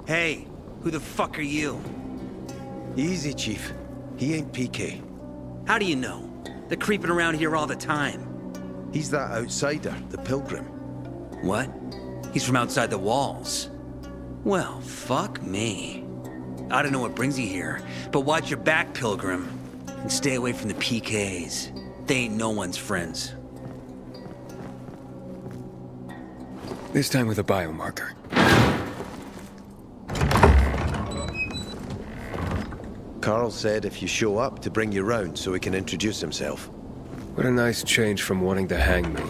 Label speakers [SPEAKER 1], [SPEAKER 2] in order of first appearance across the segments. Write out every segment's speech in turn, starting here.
[SPEAKER 1] Hey, who the fuck are you?
[SPEAKER 2] Easy, Chief. He ain't PK.
[SPEAKER 1] How do you know? They're creeping around here all the time.
[SPEAKER 2] He's that outsider, the Pilgrim.
[SPEAKER 1] What? He's from outside the walls. Well, fuck me. I don't know what brings you here, but watch your back, Pilgrim. And stay away from the PKs. They ain't no one's friends.
[SPEAKER 3] This time with a biomarker.
[SPEAKER 2] Carl said if you show up to bring you round so he can introduce himself.
[SPEAKER 3] What a nice change from wanting to hang me.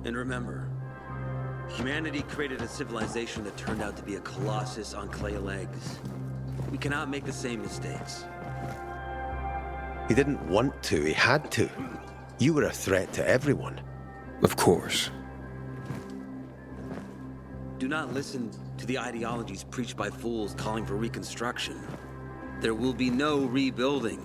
[SPEAKER 1] And remember, humanity created a civilization that turned out to be a colossus on clay legs. We cannot make the same mistakes.
[SPEAKER 2] He didn't want to, he had to. You were a threat to everyone.
[SPEAKER 3] Of course.
[SPEAKER 1] Do not listen to the ideologies preached by fools calling for reconstruction. There will be no rebuilding.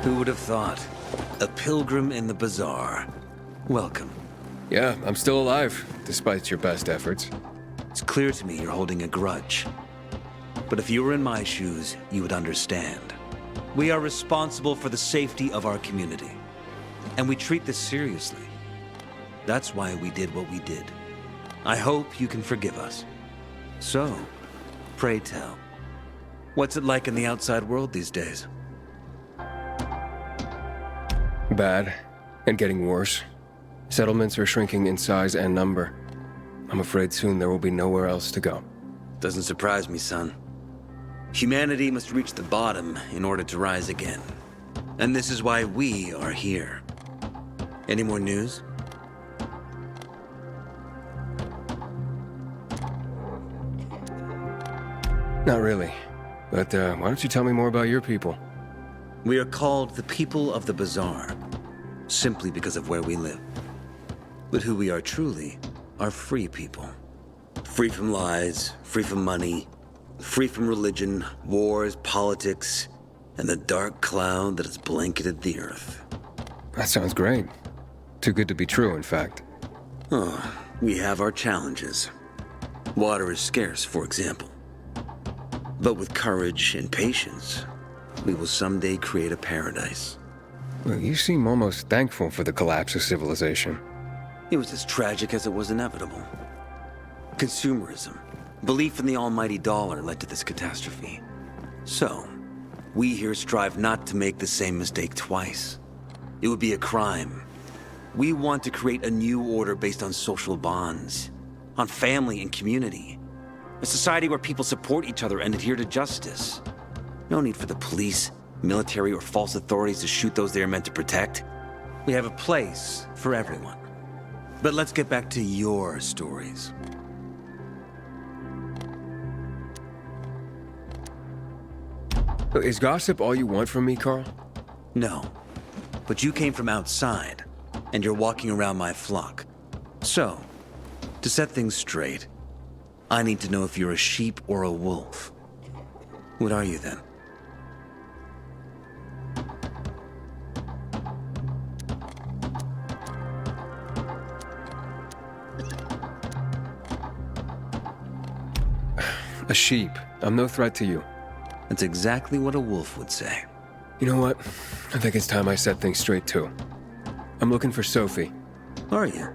[SPEAKER 1] Who would have thought? A pilgrim in the bazaar. Welcome.
[SPEAKER 3] Yeah, I'm still alive, despite your best efforts.
[SPEAKER 1] It's clear to me you're holding a grudge. But if you were in my shoes, you would understand. We are responsible for the safety of our community. And we treat this seriously. That's why we did what we did. I hope you can forgive us. So, pray tell, what's it like in the outside world these days?
[SPEAKER 3] Bad, and getting worse. Settlements are shrinking in size and number. I'm afraid soon there will be nowhere else to go.
[SPEAKER 1] Doesn't surprise me, son. Humanity must reach the bottom in order to rise again. And this is why we are here. Any more news?
[SPEAKER 3] Not really. But why don't you tell me more about your people?
[SPEAKER 1] We are called the people of the bazaar, simply because of where we live. But who we are truly are free people. Free from lies, free from money, free from religion, wars, politics, and the dark cloud that has blanketed the earth.
[SPEAKER 3] That sounds great. Too good to be true, in fact.
[SPEAKER 1] Oh, we have our challenges. Water is scarce, for example. But with courage and patience, we will someday create a paradise.
[SPEAKER 3] Well, you seem almost thankful for the collapse of civilization.
[SPEAKER 1] It was as tragic as it was inevitable. Consumerism, belief in the almighty dollar led to this catastrophe. So, we here strive not to make the same mistake twice. It would be a crime. We want to create a new order based on social bonds, on family and community. A society where people support each other and adhere to justice. No need for the police, military, or false authorities to shoot those they are meant to protect. We have a place for everyone. But let's get back to your stories.
[SPEAKER 3] Is gossip all you want from me, Carl?
[SPEAKER 1] No, but you came from outside, and you're walking around my flock. So, to set things straight, I need to know if you're a sheep or a wolf. What are you then?
[SPEAKER 3] A sheep. I'm no threat to you.
[SPEAKER 1] That's exactly what a wolf would say.
[SPEAKER 3] You know what? I think it's time I set things straight, too. I'm looking for Sophie.
[SPEAKER 1] Are you?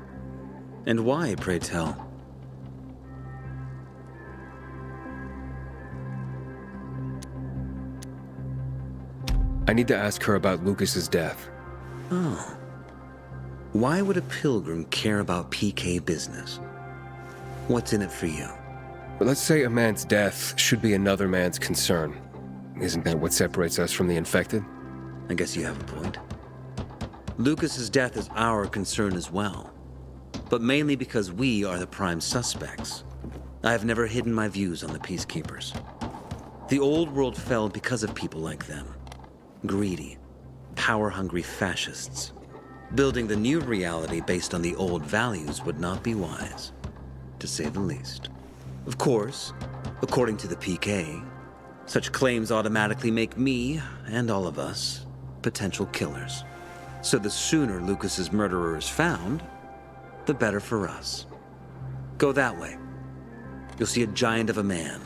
[SPEAKER 1] And why, pray tell?
[SPEAKER 3] I need to ask her about Lucas's death.
[SPEAKER 1] Oh. Why would a pilgrim care about PK business? What's in it for you?
[SPEAKER 3] But let's say a man's death should be another man's concern. Isn't that what separates us from the infected?
[SPEAKER 1] I guess you have a point. Lucas's death is our concern as well, but mainly because we are the prime suspects. I have never hidden my views on the Peacekeepers. The old world fell because of people like them. Greedy, power-hungry fascists. Building the new reality based on the old values would not be wise, to say the least. Of course, according to the PK, such claims automatically make me, and all of us, potential killers. So the sooner Lucas's murderer is found, the better for us. Go that way. You'll see a giant of a man.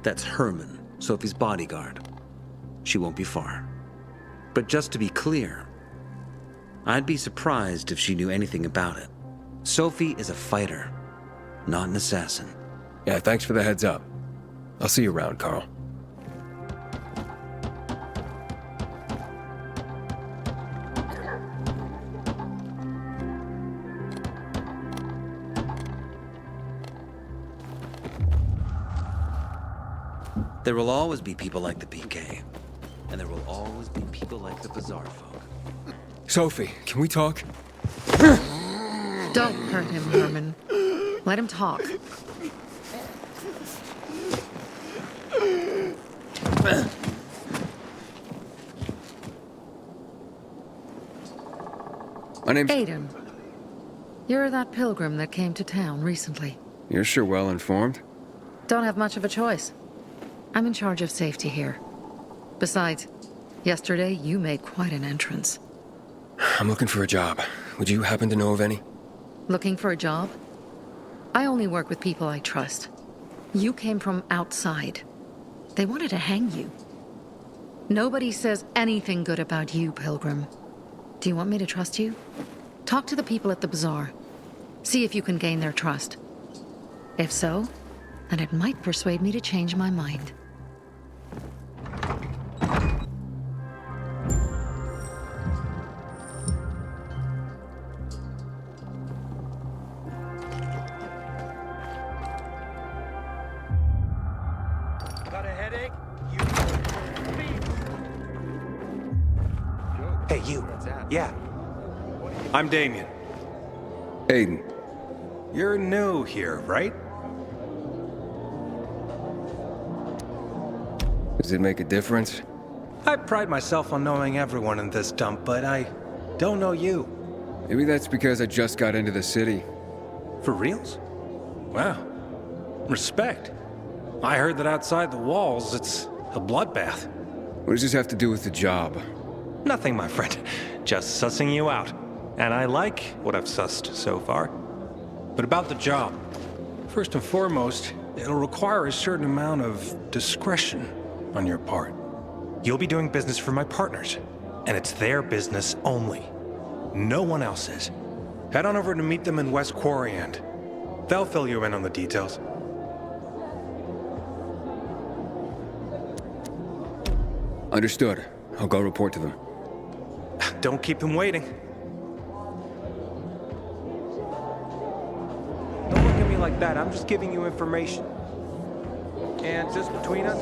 [SPEAKER 1] That's Herman, Sophie's bodyguard. She won't be far. But just to be clear, I'd be surprised if she knew anything about it. Sophie is a fighter, not an assassin.
[SPEAKER 3] Yeah, thanks for the heads up. I'll see you around, Carl.
[SPEAKER 1] There will always be people like the PK, and there will always be people like the Bazaar folk.
[SPEAKER 3] Sophie, can we talk?
[SPEAKER 4] Don't hurt him, Herman. Let him talk.
[SPEAKER 3] My name's...
[SPEAKER 4] Aiden. You're that pilgrim that came to town recently.
[SPEAKER 3] You're sure well informed.
[SPEAKER 4] Don't have much of a choice. I'm in charge of safety here. Besides, yesterday you made quite an entrance.
[SPEAKER 3] I'm looking for a job. Would you happen to know of any?
[SPEAKER 4] Looking for a job? I only work with people I trust. You came from outside. They wanted to hang you. Nobody says anything good about you, Pilgrim. Do you want me to trust you? Talk to the people at the bazaar. See if you can gain their trust. If so, then it might persuade me to change my mind.
[SPEAKER 5] Got a headache?
[SPEAKER 6] Hey, you. Yeah. I'm Damien.
[SPEAKER 3] Aiden.
[SPEAKER 6] You're new here, right?
[SPEAKER 3] Does it make a difference?
[SPEAKER 6] I pride myself on knowing everyone in this dump, but I don't know you.
[SPEAKER 3] Maybe that's because I just got into the city.
[SPEAKER 6] For reals? Wow. Respect. I heard that outside the walls, it's a bloodbath.
[SPEAKER 3] What does this have to do with the job?
[SPEAKER 6] Nothing, my friend. Just sussing you out. And I like what I've sussed so far. But about the job. First and foremost, it'll require a certain amount of discretion on your part. You'll be doing business for my partners, and it's their business only. No one else's. Head on over to meet them in West Quarry End. They'll fill you in on the details.
[SPEAKER 3] Understood. I'll go report to them.
[SPEAKER 6] Don't keep them waiting. Don't look at me like that. I'm just giving you information. And just between us,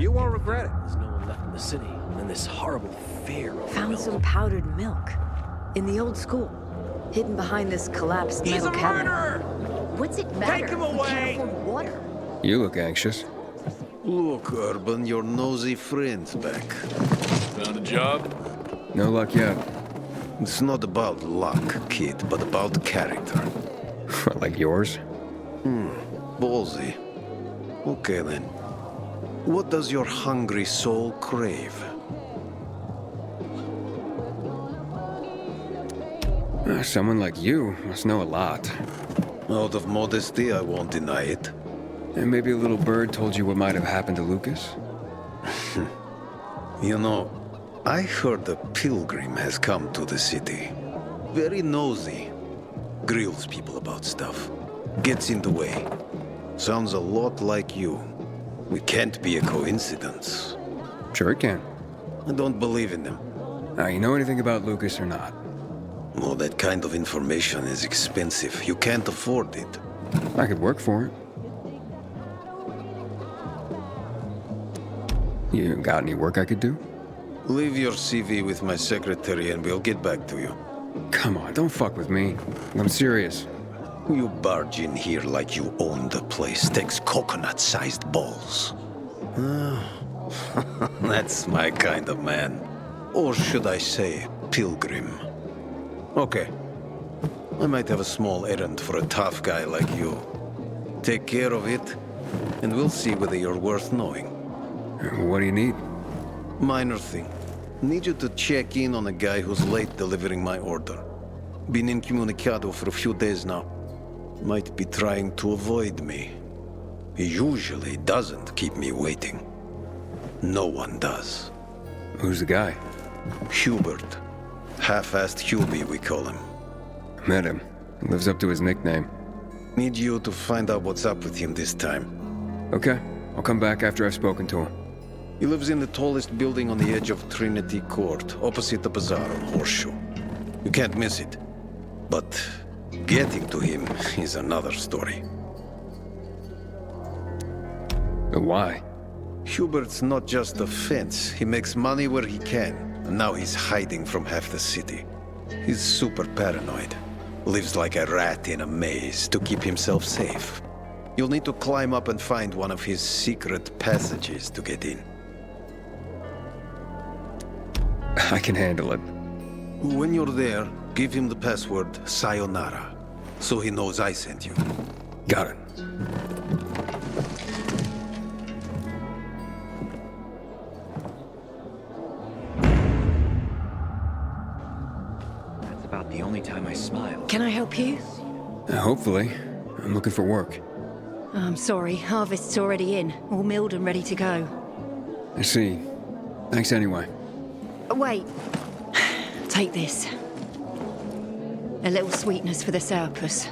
[SPEAKER 6] you won't regret it.
[SPEAKER 7] There's no one left in the city, and this horrible fear
[SPEAKER 8] Found some powdered milk in the old school, hidden behind this collapsed
[SPEAKER 6] He's
[SPEAKER 8] metal
[SPEAKER 6] a
[SPEAKER 8] cabinet.
[SPEAKER 6] murderer!
[SPEAKER 8] What's it matter?
[SPEAKER 6] Take him
[SPEAKER 8] You
[SPEAKER 6] away!
[SPEAKER 8] can't afford water.
[SPEAKER 3] You look anxious.
[SPEAKER 2] Look, Urban, your nosy friend's back.
[SPEAKER 9] Found a job?
[SPEAKER 3] No luck yet.
[SPEAKER 2] It's not about luck, kid, but about character.
[SPEAKER 3] Like yours?
[SPEAKER 2] Ballsy. Okay, then. What does your hungry soul crave?
[SPEAKER 3] Someone like you must know a lot.
[SPEAKER 2] Out of modesty, I won't deny it.
[SPEAKER 3] And maybe a little bird told you what might have happened to Lucas?
[SPEAKER 2] You know, I heard a pilgrim has come to the city. Very nosy. Grills people about stuff. Gets in the way. Sounds a lot like you. It can't be a coincidence.
[SPEAKER 3] Sure it can.
[SPEAKER 2] I don't believe in them.
[SPEAKER 3] Now, you know anything about Lucas or not?
[SPEAKER 2] Well, that kind of information is expensive. You can't afford it.
[SPEAKER 3] I could work for it. You got any work I could do?
[SPEAKER 2] Leave your CV with my secretary and we'll get back to you.
[SPEAKER 3] Come on, don't fuck with me. I'm serious.
[SPEAKER 2] You barge in here like you own the place. Takes coconut-sized balls. That's my kind of man. Or should I say, pilgrim. Okay. I might have a small errand for a tough guy like you. Take care of it, and we'll see whether you're worth knowing.
[SPEAKER 3] What do you need?
[SPEAKER 2] Minor thing. Need you to check in on a guy who's late delivering my order. Been incommunicado for a few days now. Might be trying to avoid me. He usually doesn't keep me waiting. No one does.
[SPEAKER 3] Who's the guy?
[SPEAKER 2] Hubert. Half-assed Hubie, we call him.
[SPEAKER 3] Met him. Lives up to his nickname.
[SPEAKER 2] Need you to find out what's up with him this time.
[SPEAKER 3] Okay. I'll come back after I've spoken to him.
[SPEAKER 2] He lives in the tallest building on the edge of Trinity Court, opposite the bazaar on Horseshoe. You can't miss it. But getting to him is another story.
[SPEAKER 3] Why?
[SPEAKER 2] Hubert's not just a fence. He makes money where he can, and now he's hiding from half the city. He's super paranoid. Lives like a rat in a maze to keep himself safe. You'll need to climb up and find one of his secret passages to get in.
[SPEAKER 3] I can handle it.
[SPEAKER 2] When you're there, give him the password Sayonara, so he knows I sent you.
[SPEAKER 3] Got it.
[SPEAKER 7] That's about the only time I smile.
[SPEAKER 8] Can I help you?
[SPEAKER 3] Hopefully. I'm looking for work.
[SPEAKER 8] I'm sorry, harvest's already in, all milled and ready to go.
[SPEAKER 3] I see. Thanks anyway.
[SPEAKER 8] Wait. Take this. A little sweetness for the sourpuss.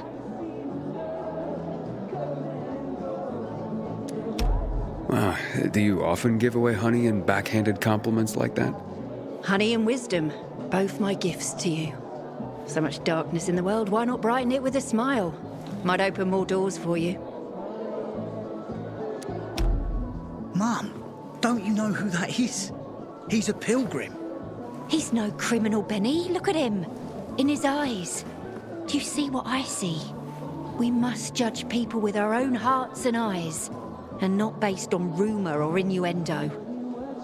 [SPEAKER 3] Wow. Do you often give away honey and backhanded compliments like that?
[SPEAKER 8] Honey and wisdom, both my gifts to you. So much darkness in the world, why not brighten it with a smile? Might open more doors for you.
[SPEAKER 5] Mom, don't you know who that is? He's a pilgrim.
[SPEAKER 10] He's no criminal, Benny. Look at him. In his eyes. Do you see what I see? We must judge people with our own hearts and eyes, and not based on rumor or innuendo.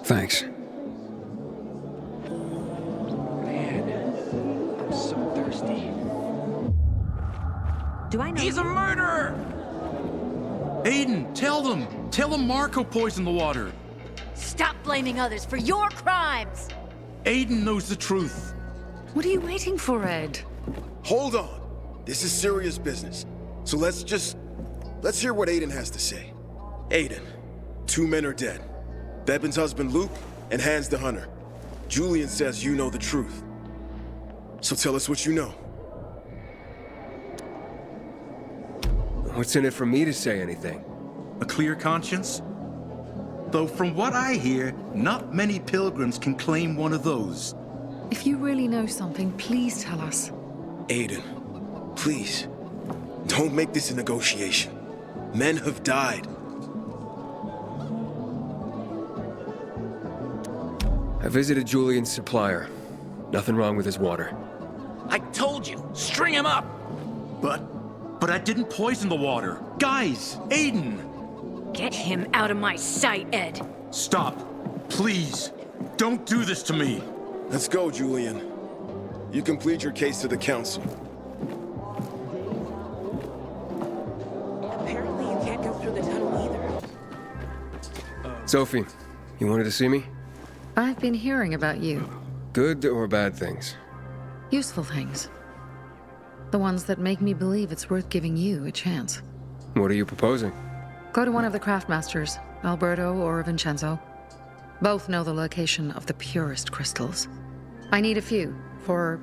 [SPEAKER 3] Thanks.
[SPEAKER 7] Man, I'm so thirsty.
[SPEAKER 10] Do I know?
[SPEAKER 11] He's a murderer! Aiden, tell them! Tell them Marco poisoned the water!
[SPEAKER 10] Stop blaming others for your crimes!
[SPEAKER 11] Aiden knows the truth.
[SPEAKER 4] What are you waiting for, Ed?
[SPEAKER 12] Hold on. This is serious business. So let's hear what Aiden has to say. Aiden, 2 men are dead. Bebin's husband Luke and Hans the Hunter. Julian says you know the truth. So tell us what you know.
[SPEAKER 3] What's in it for me to say anything?
[SPEAKER 11] A clear conscience? Though from what I hear, not many pilgrims can claim one of those.
[SPEAKER 4] If you really know something, please tell us.
[SPEAKER 12] Aiden, please, don't make this a negotiation. Men have died.
[SPEAKER 3] I visited Julian's supplier. Nothing wrong with his water.
[SPEAKER 11] I told you, string him up! But I didn't poison the water. Guys, Aiden!
[SPEAKER 10] Get him out of my sight, Ed.
[SPEAKER 11] Stop. Please. Don't do this to me.
[SPEAKER 12] Let's go, Julian. You can plead your case to the council.
[SPEAKER 7] Apparently you can't go through the tunnel either.
[SPEAKER 3] Sophie, you wanted to see me?
[SPEAKER 4] I've been hearing about you.
[SPEAKER 3] Good or bad things?
[SPEAKER 4] Useful things. The ones that make me believe it's worth giving you a chance.
[SPEAKER 3] What are you proposing?
[SPEAKER 4] Go to one of the craftmasters, Alberto or Vincenzo. Both know the location of the purest crystals. I need a few for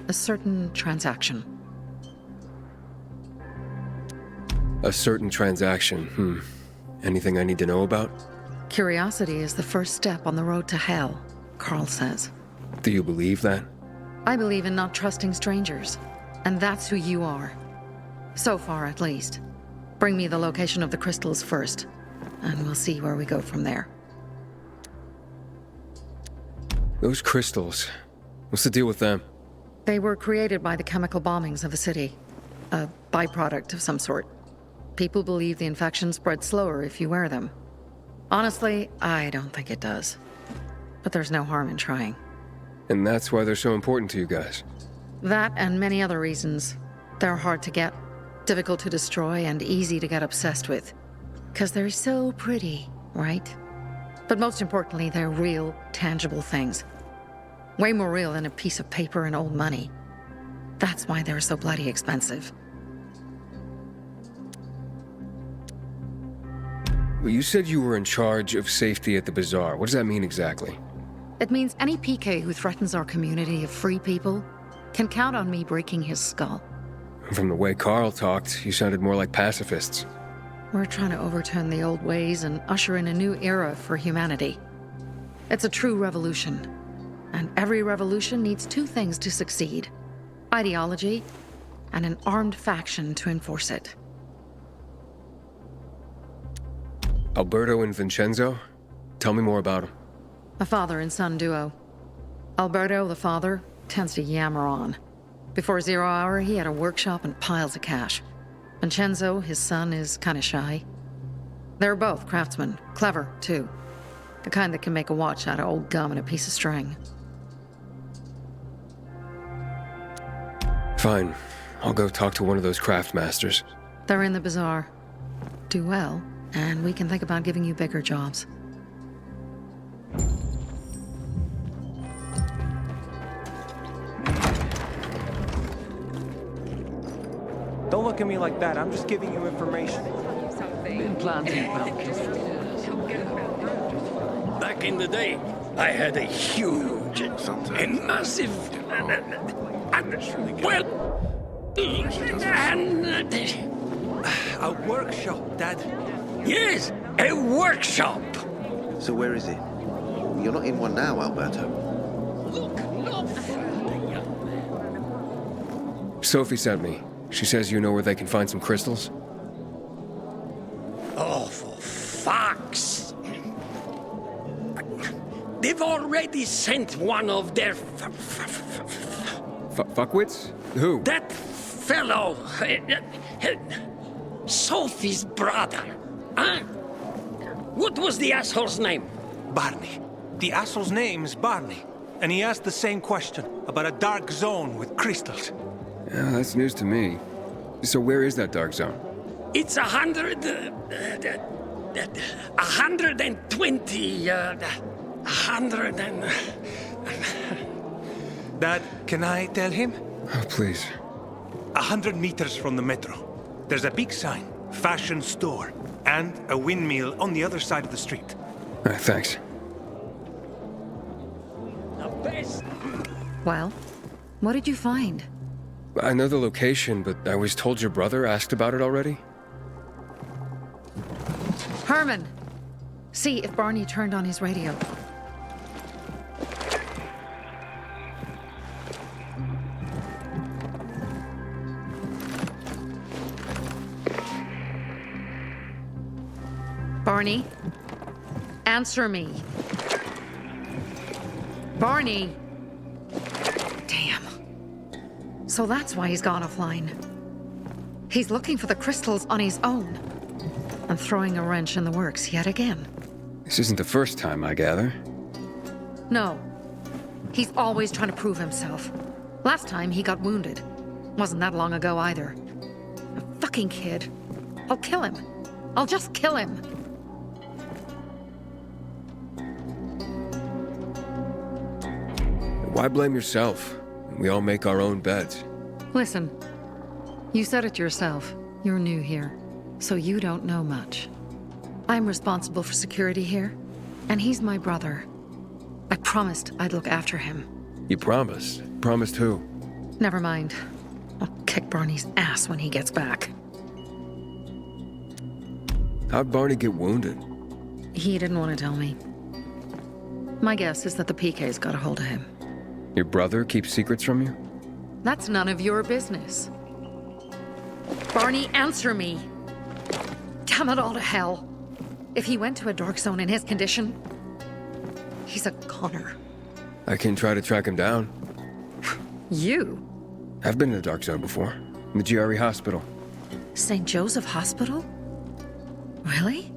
[SPEAKER 4] a certain transaction.
[SPEAKER 3] A certain transaction, Anything I need to know about?
[SPEAKER 4] Curiosity is the first step on the road to hell, Carl says.
[SPEAKER 3] Do you believe that?
[SPEAKER 4] I believe in not trusting strangers, and that's who you are. So far, at least. Bring me the location of the crystals first, and we'll see where we go from there.
[SPEAKER 3] Those crystals, what's the deal with them?
[SPEAKER 4] They were created by the chemical bombings of the city. A byproduct of some sort. People believe the infection spreads slower if you wear them. Honestly, I don't think it does. But there's no harm in trying.
[SPEAKER 3] And that's why they're so important to you guys.
[SPEAKER 4] That and many other reasons. They're hard to get. Difficult to destroy and easy to get obsessed with. Because they're so pretty, right? But most importantly, they're real, tangible things. Way more real than a piece of paper and old money. That's why they're so bloody expensive.
[SPEAKER 3] Well, you said you were in charge of safety at the bazaar. What does that mean exactly?
[SPEAKER 4] It means any PK who threatens our community of free people can count on me breaking his skull.
[SPEAKER 3] From the way Carl talked, you sounded more like pacifists.
[SPEAKER 4] We're trying to overturn the old ways and usher in a new era for humanity. It's a true revolution. And every revolution needs two things to succeed: ideology and an armed faction to enforce it.
[SPEAKER 3] Alberto and Vincenzo? Tell me more about them.
[SPEAKER 4] A father and son duo. Alberto, the father, tends to yammer on. Before 0 hour, he had a workshop and piles of cash. Vincenzo, his son, is kinda shy. They're both craftsmen, clever, too. The kind that can make a watch out of old gum and a piece of string.
[SPEAKER 3] Fine. I'll go talk to one of those craft masters.
[SPEAKER 4] They're in the bazaar. Do well, and we can think about giving you bigger jobs.
[SPEAKER 6] Don't look at me like that. I'm just giving you information.
[SPEAKER 13] Been planting pumpkins.
[SPEAKER 14] Back in the day, I had a huge and massive...
[SPEAKER 1] A workshop, Dad.
[SPEAKER 14] Yes, a workshop!
[SPEAKER 2] So where is it? You're not in one now, Alberto.
[SPEAKER 3] Sophie sent me. She says you know where they can find some crystals?
[SPEAKER 14] Oh, for fuck's... They've already sent one of their...
[SPEAKER 3] Fuckwits? Who?
[SPEAKER 14] That fellow... Sophie's brother. Huh? What was the asshole's name?
[SPEAKER 6] Barney. The asshole's name is Barney. And he asked the same question about a dark zone with crystals.
[SPEAKER 3] Yeah, that's news to me. So where is that dark zone?
[SPEAKER 14] It's 120... 100 and...
[SPEAKER 6] Dad, can I tell him?
[SPEAKER 3] Oh, please.
[SPEAKER 6] 100 meters from the metro. There's a big sign, fashion store, and a windmill on the other side of the street.
[SPEAKER 3] Thanks.
[SPEAKER 14] The best.
[SPEAKER 4] Well, what did you find?
[SPEAKER 3] I know the location, but I was told your brother asked about it already?
[SPEAKER 4] Herman! See if Barney turned on his radio. Barney? Answer me. Barney! Damn. So that's why he's gone offline. He's looking for the crystals on his own. And throwing a wrench in the works yet again.
[SPEAKER 3] This isn't the first time, I gather.
[SPEAKER 4] No. He's always trying to prove himself. Last time he got wounded. Wasn't that long ago either. A fucking kid. I'll kill him. I'll just kill him.
[SPEAKER 3] Why blame yourself? We all make our own beds.
[SPEAKER 4] Listen, you said it yourself. You're new here, so you don't know much. I'm responsible for security here, and he's my brother. I promised I'd look after him.
[SPEAKER 3] You promised? Promised who?
[SPEAKER 4] Never mind. I'll kick Barney's ass when he gets back.
[SPEAKER 3] How'd Barney get wounded?
[SPEAKER 4] He didn't want to tell me. My guess is that the PK's got a hold of him.
[SPEAKER 3] Your brother keeps secrets from you?
[SPEAKER 4] That's none of your business. Barney, answer me. Damn it all to hell. If he went to a dark zone in his condition, he's a goner.
[SPEAKER 3] I can try to track him down.
[SPEAKER 4] You?
[SPEAKER 3] I've been in a dark zone before. In the GRE hospital.
[SPEAKER 4] St. Joseph Hospital? Really?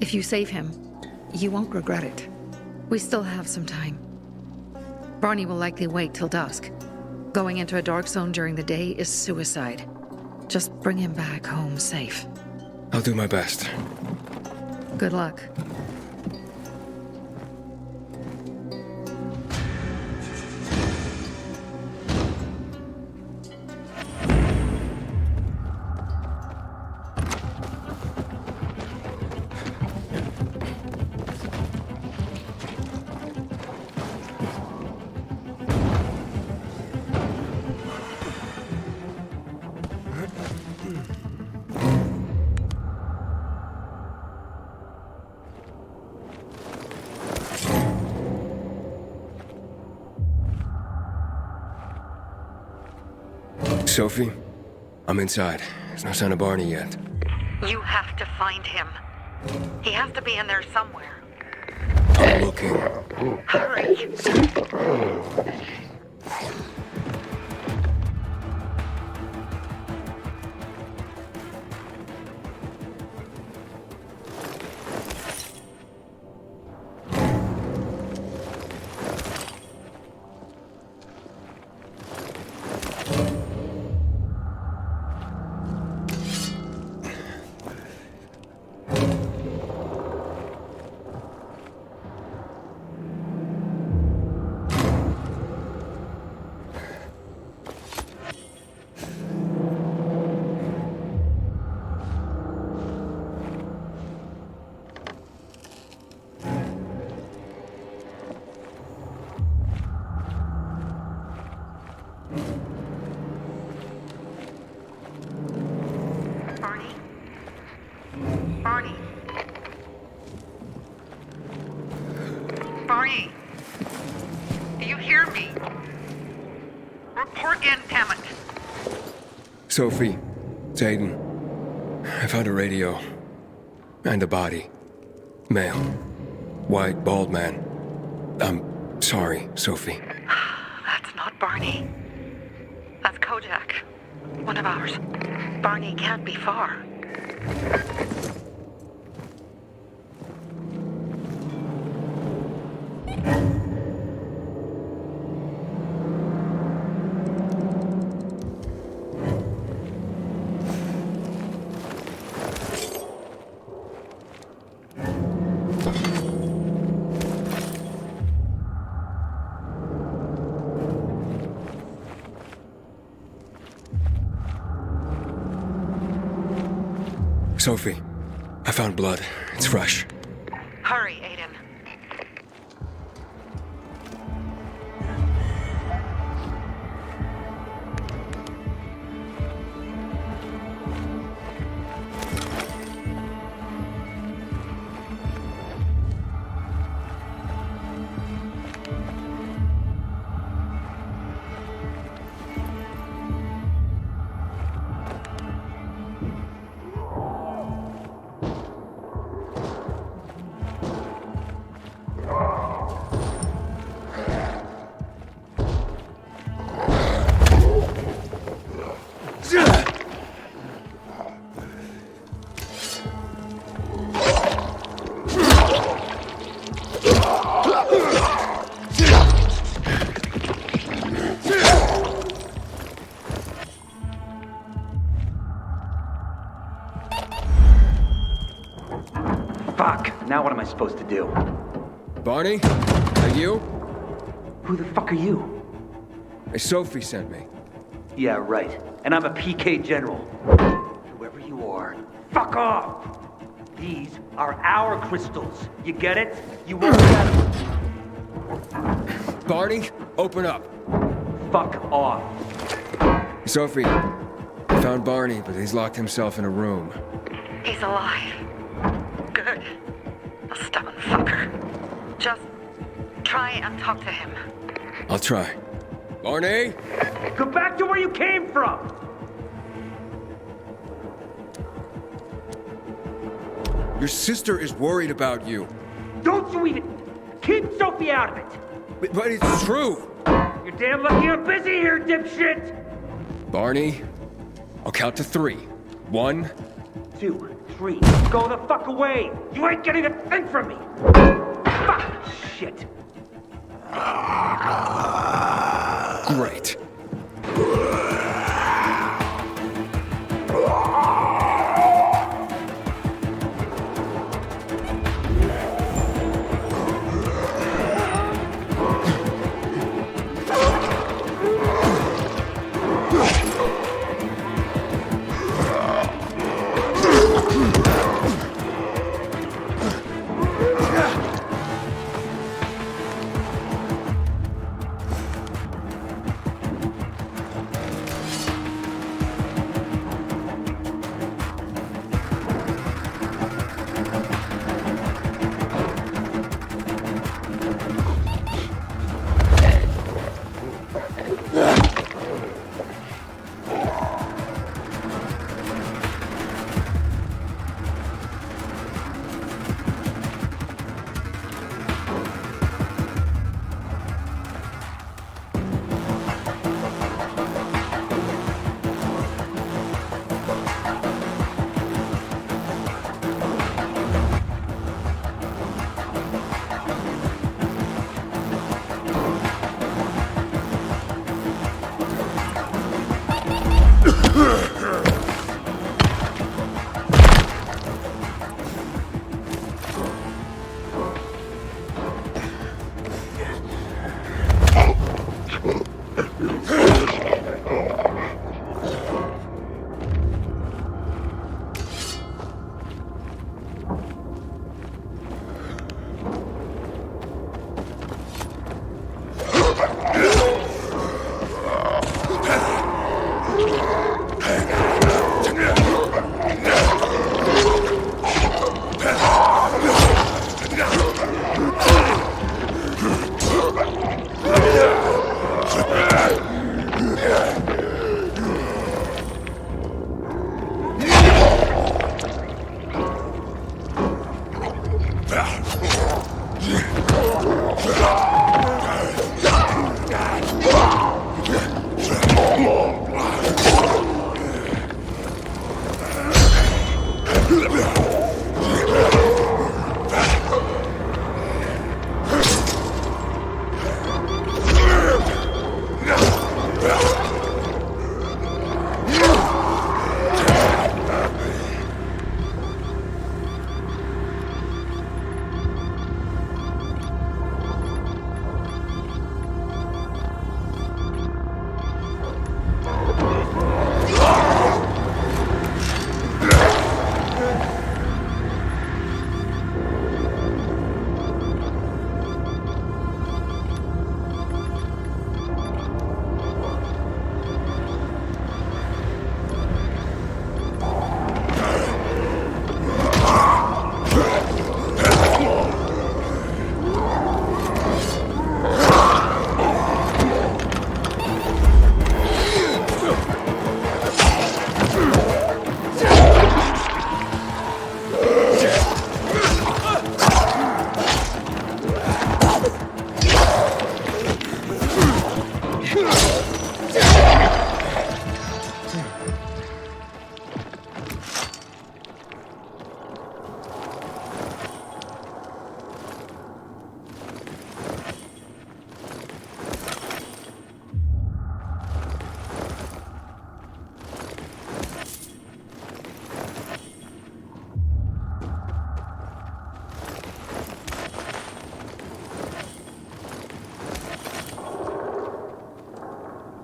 [SPEAKER 4] If you save him, you won't regret it. We still have some time. Barney will likely wait till dusk. Going into a dark zone during the day is suicide. Just bring him back home safe.
[SPEAKER 3] I'll do my best.
[SPEAKER 4] Good luck.
[SPEAKER 3] Sophie, I'm inside. There's no sign of Barney yet.
[SPEAKER 4] You have to find him. He has to be in there somewhere.
[SPEAKER 3] I'm looking.
[SPEAKER 4] Hurry! Barney. Barney. Do you hear me? Report in, damn it.
[SPEAKER 3] Sophie, it's Aiden. I found a radio. And a body. Male. White, bald man. I'm sorry, Sophie.
[SPEAKER 4] That's not Barney. That's Kojak. One of ours. Barney can't be far.
[SPEAKER 3] Sophie, I found blood. It's fresh.
[SPEAKER 4] Hurry, Aiden.
[SPEAKER 15] Fuck! Now what am I supposed to do?
[SPEAKER 3] Barney? Are you?
[SPEAKER 15] Who the fuck are you?
[SPEAKER 3] Sophie sent me.
[SPEAKER 15] Yeah, right. And I'm a PK General. Whoever you are, fuck off! These are our crystals. You get it? You won't get them.
[SPEAKER 3] Barney, open up.
[SPEAKER 15] Fuck off.
[SPEAKER 3] Sophie, I found Barney, but he's locked himself in a room.
[SPEAKER 4] He's alive. Good. A stubborn fucker. Just try and talk to him.
[SPEAKER 3] I'll try. Barney?
[SPEAKER 15] Go back to where you came from!
[SPEAKER 3] Your sister is worried about you.
[SPEAKER 15] Don't you even... Keep Sophie out of it!
[SPEAKER 3] But it's true!
[SPEAKER 15] You're damn lucky I'm busy here, dipshit!
[SPEAKER 3] Barney, I'll count to 3. 1,
[SPEAKER 15] 2, 3. Go the fuck away! You ain't getting a thing from me! Fuck! Shit.
[SPEAKER 3] Great.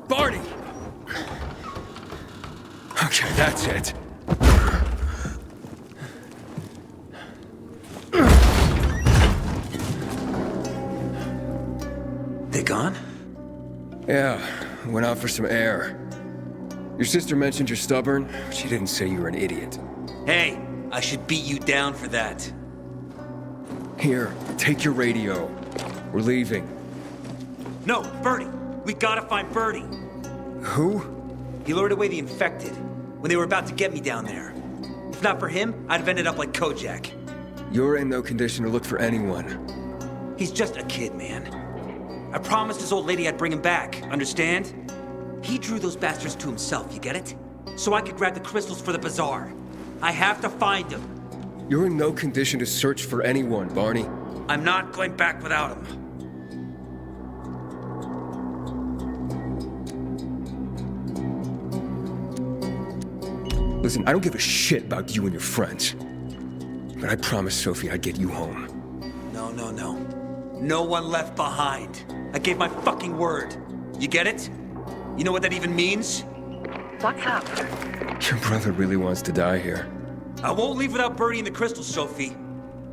[SPEAKER 3] Barney! Okay, that's it.
[SPEAKER 1] They gone?
[SPEAKER 3] Yeah, went out for some air. Your sister mentioned you're stubborn. She didn't say you were an idiot.
[SPEAKER 1] Hey, I should beat you down for that.
[SPEAKER 3] Here, take your radio. We're leaving.
[SPEAKER 1] No, Bertie! We gotta find Bertie!
[SPEAKER 3] Who?
[SPEAKER 1] He lured away the infected when they were about to get me down there. If not for him, I'd have ended up like Kojak.
[SPEAKER 3] You're in no condition to look for anyone.
[SPEAKER 1] He's just a kid, man. I promised his old lady I'd bring him back, understand? He drew those bastards to himself, you get it? So I could grab the crystals for the bazaar. I have to find him.
[SPEAKER 3] You're in no condition to search for anyone, Barney.
[SPEAKER 1] I'm not going back without him.
[SPEAKER 3] Listen, I don't give a shit about you and your friends. But I promised Sophie I'd get you home.
[SPEAKER 1] No. No one left behind. I gave my fucking word. You get it? You know what that even means?
[SPEAKER 4] What's up?
[SPEAKER 3] Your brother really wants to die here.
[SPEAKER 1] I won't leave without Bertie and the crystals, Sophie.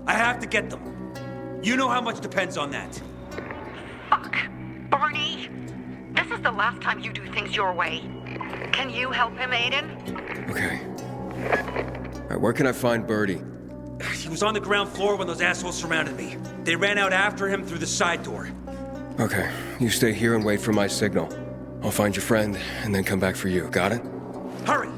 [SPEAKER 1] I have to get them. You know how much depends on that.
[SPEAKER 4] Fuck. Barney! This is the last time you do things your way. Can you help him, Aiden?
[SPEAKER 3] Okay. All right, where can I find Bertie?
[SPEAKER 1] He was on the ground floor when those assholes surrounded me. They ran out after him through the side door.
[SPEAKER 3] Okay, you stay here and wait for my signal. I'll find your friend and then come back for you. Got it?
[SPEAKER 1] Hurry!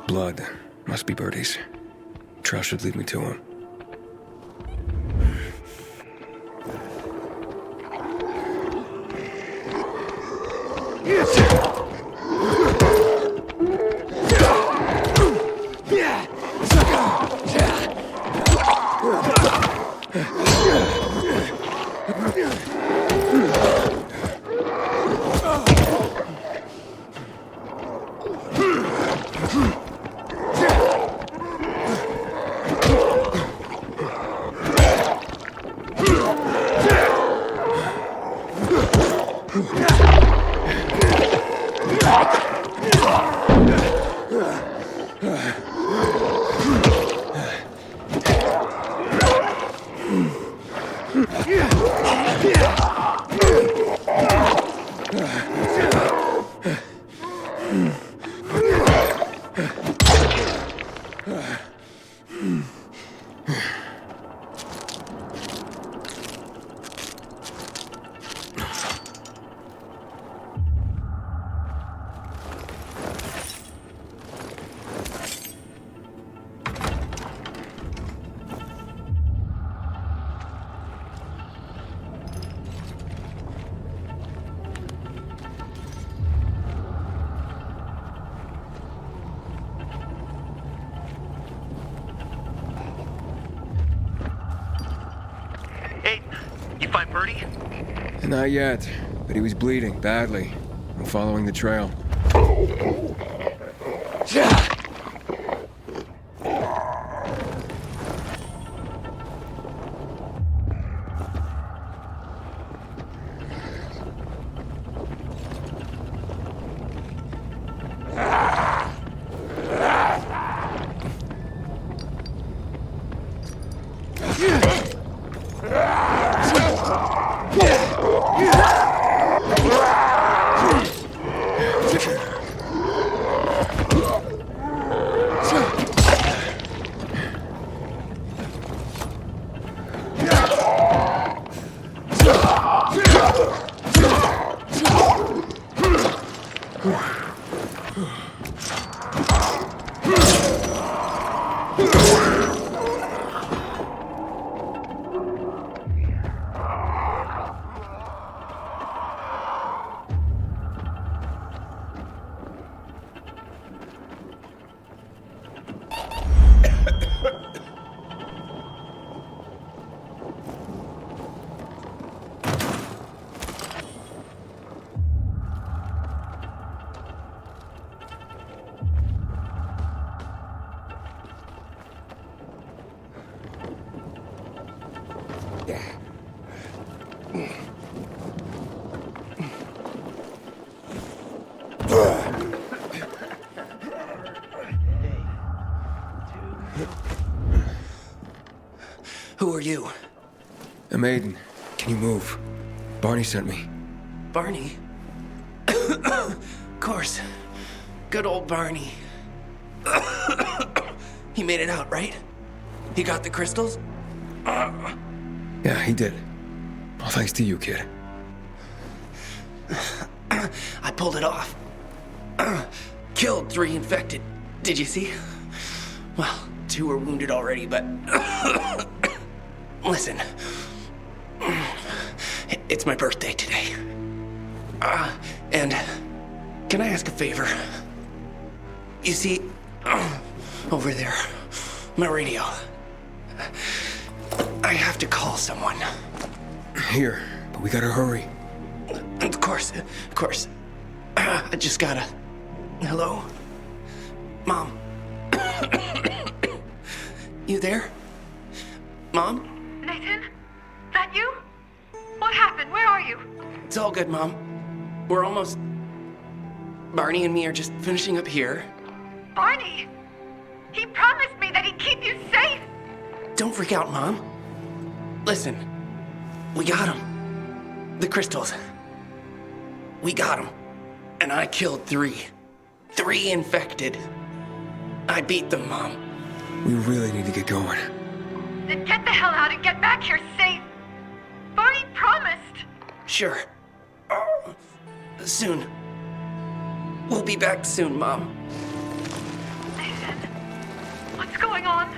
[SPEAKER 3] Blood. Must be Bertie's. Trail should lead me to him.
[SPEAKER 16] Find Birdie?
[SPEAKER 3] Not yet, but he was bleeding badly. I'm following the trail.
[SPEAKER 17] Who are you?
[SPEAKER 3] I'm Aiden. Can you move? Barney sent me.
[SPEAKER 17] Barney? Of course. Good old Barney. He made it out, right? He got the crystals?
[SPEAKER 3] Yeah, he did. All thanks to you, kid.
[SPEAKER 17] I pulled it off. Killed 3 infected. Did you see? Well, 2 were wounded already, but... Listen. It's my birthday today. And can I ask a favor? You see, over there, my radio. I have to call someone.
[SPEAKER 3] Here, but we gotta hurry.
[SPEAKER 17] Of course. I just gotta... Hello? Mom? You there? Mom?
[SPEAKER 18] Nathan? That you? What happened? Where are you?
[SPEAKER 17] It's all good, Mom. We're almost... Barney and me are just finishing up here.
[SPEAKER 18] Barney? He promised me that he'd keep you safe!
[SPEAKER 17] Don't freak out, Mom. Listen, we got him. The crystals. We got him. And I killed 3. 3 infected. I beat them, Mom.
[SPEAKER 3] We really need to get going.
[SPEAKER 18] Then get the hell out and get back here safe! Barney promised!
[SPEAKER 17] Sure. Soon. We'll be back soon, Mom.
[SPEAKER 18] Nathan? What's going on?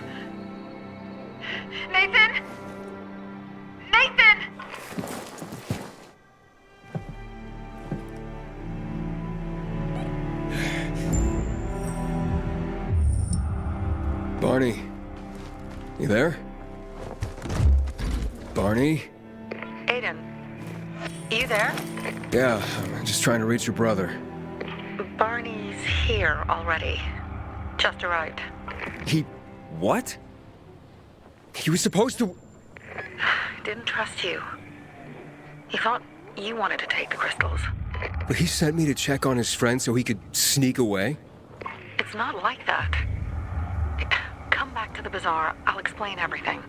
[SPEAKER 18] Nathan? Nathan!
[SPEAKER 3] Barney. You there? Barney?
[SPEAKER 4] Aiden, you there?
[SPEAKER 3] Yeah, I'm just trying to reach your brother.
[SPEAKER 4] Barney's here already. Just arrived.
[SPEAKER 3] He... what? He was supposed to...
[SPEAKER 4] Didn't trust you. He thought you wanted to take the crystals.
[SPEAKER 3] But he sent me to check on his friend so he could sneak away?
[SPEAKER 4] It's not like that. Come back to the bazaar. I'll explain everything.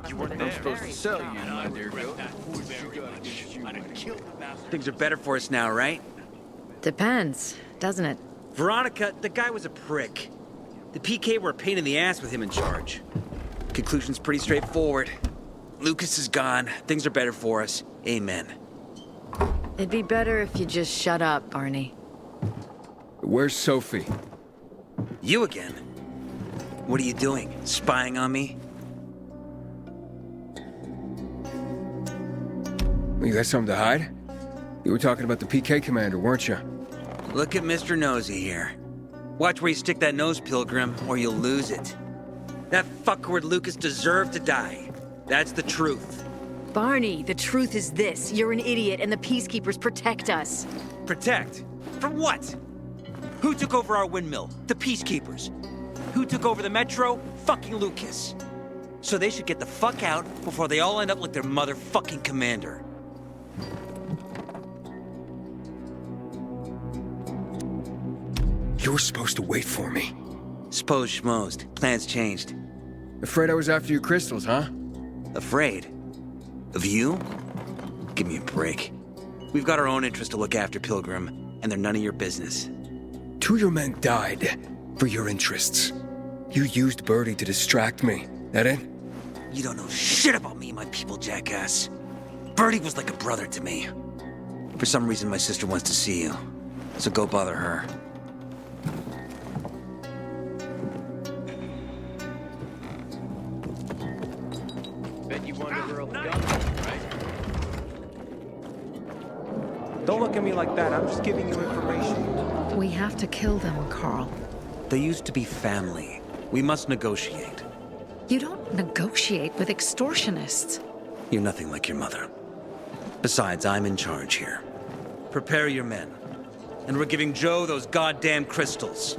[SPEAKER 11] You weren't supposed to sell you, my dear girl.
[SPEAKER 1] Things are better for us now, right?
[SPEAKER 8] Depends, doesn't it?
[SPEAKER 1] Veronica, the guy was a prick. The PK were a pain in the ass with him in charge. Conclusion's pretty straightforward. Lucas is gone. Things are better for us. Amen.
[SPEAKER 8] It'd be better if you just shut up, Barney.
[SPEAKER 3] Where's Sophie?
[SPEAKER 1] You again? What are you doing? Spying on me?
[SPEAKER 3] You got something to hide? You were talking about the PK commander, weren't you?
[SPEAKER 1] Look at Mr. Nosy here. Watch where you stick that nose, Pilgrim, or you'll lose it. That fuckward Lucas deserved to die. That's the truth.
[SPEAKER 8] Barney, the truth is this. You're an idiot and the Peacekeepers protect us.
[SPEAKER 1] Protect? From what? Who took over our windmill? The Peacekeepers. Who took over the Metro? Fucking Lucas. So they should get the fuck out before they all end up like their motherfucking commander.
[SPEAKER 3] You were supposed to wait for me.
[SPEAKER 1] Suppose schmozed. Plans changed.
[SPEAKER 3] Afraid I was after your crystals, huh?
[SPEAKER 1] Afraid? Of you? Give me a break. We've got our own interests to look after, Pilgrim, and they're none of your business.
[SPEAKER 3] 2 of your men died for your interests. You used Birdie to distract me. That it?
[SPEAKER 1] You don't know shit about me and my people, jackass. Birdie was like a brother to me. For some reason, my sister wants to see you. So go bother her.
[SPEAKER 9] Bet you wonder where all the guns are, right?
[SPEAKER 6] Don't look at me like that. I'm just giving you information.
[SPEAKER 4] We have to kill them, Carl.
[SPEAKER 1] They used to be family. We must negotiate.
[SPEAKER 4] You don't negotiate with extortionists.
[SPEAKER 1] You're nothing like your mother. Besides, I'm in charge here. Prepare your men. And we're giving Joe those goddamn crystals.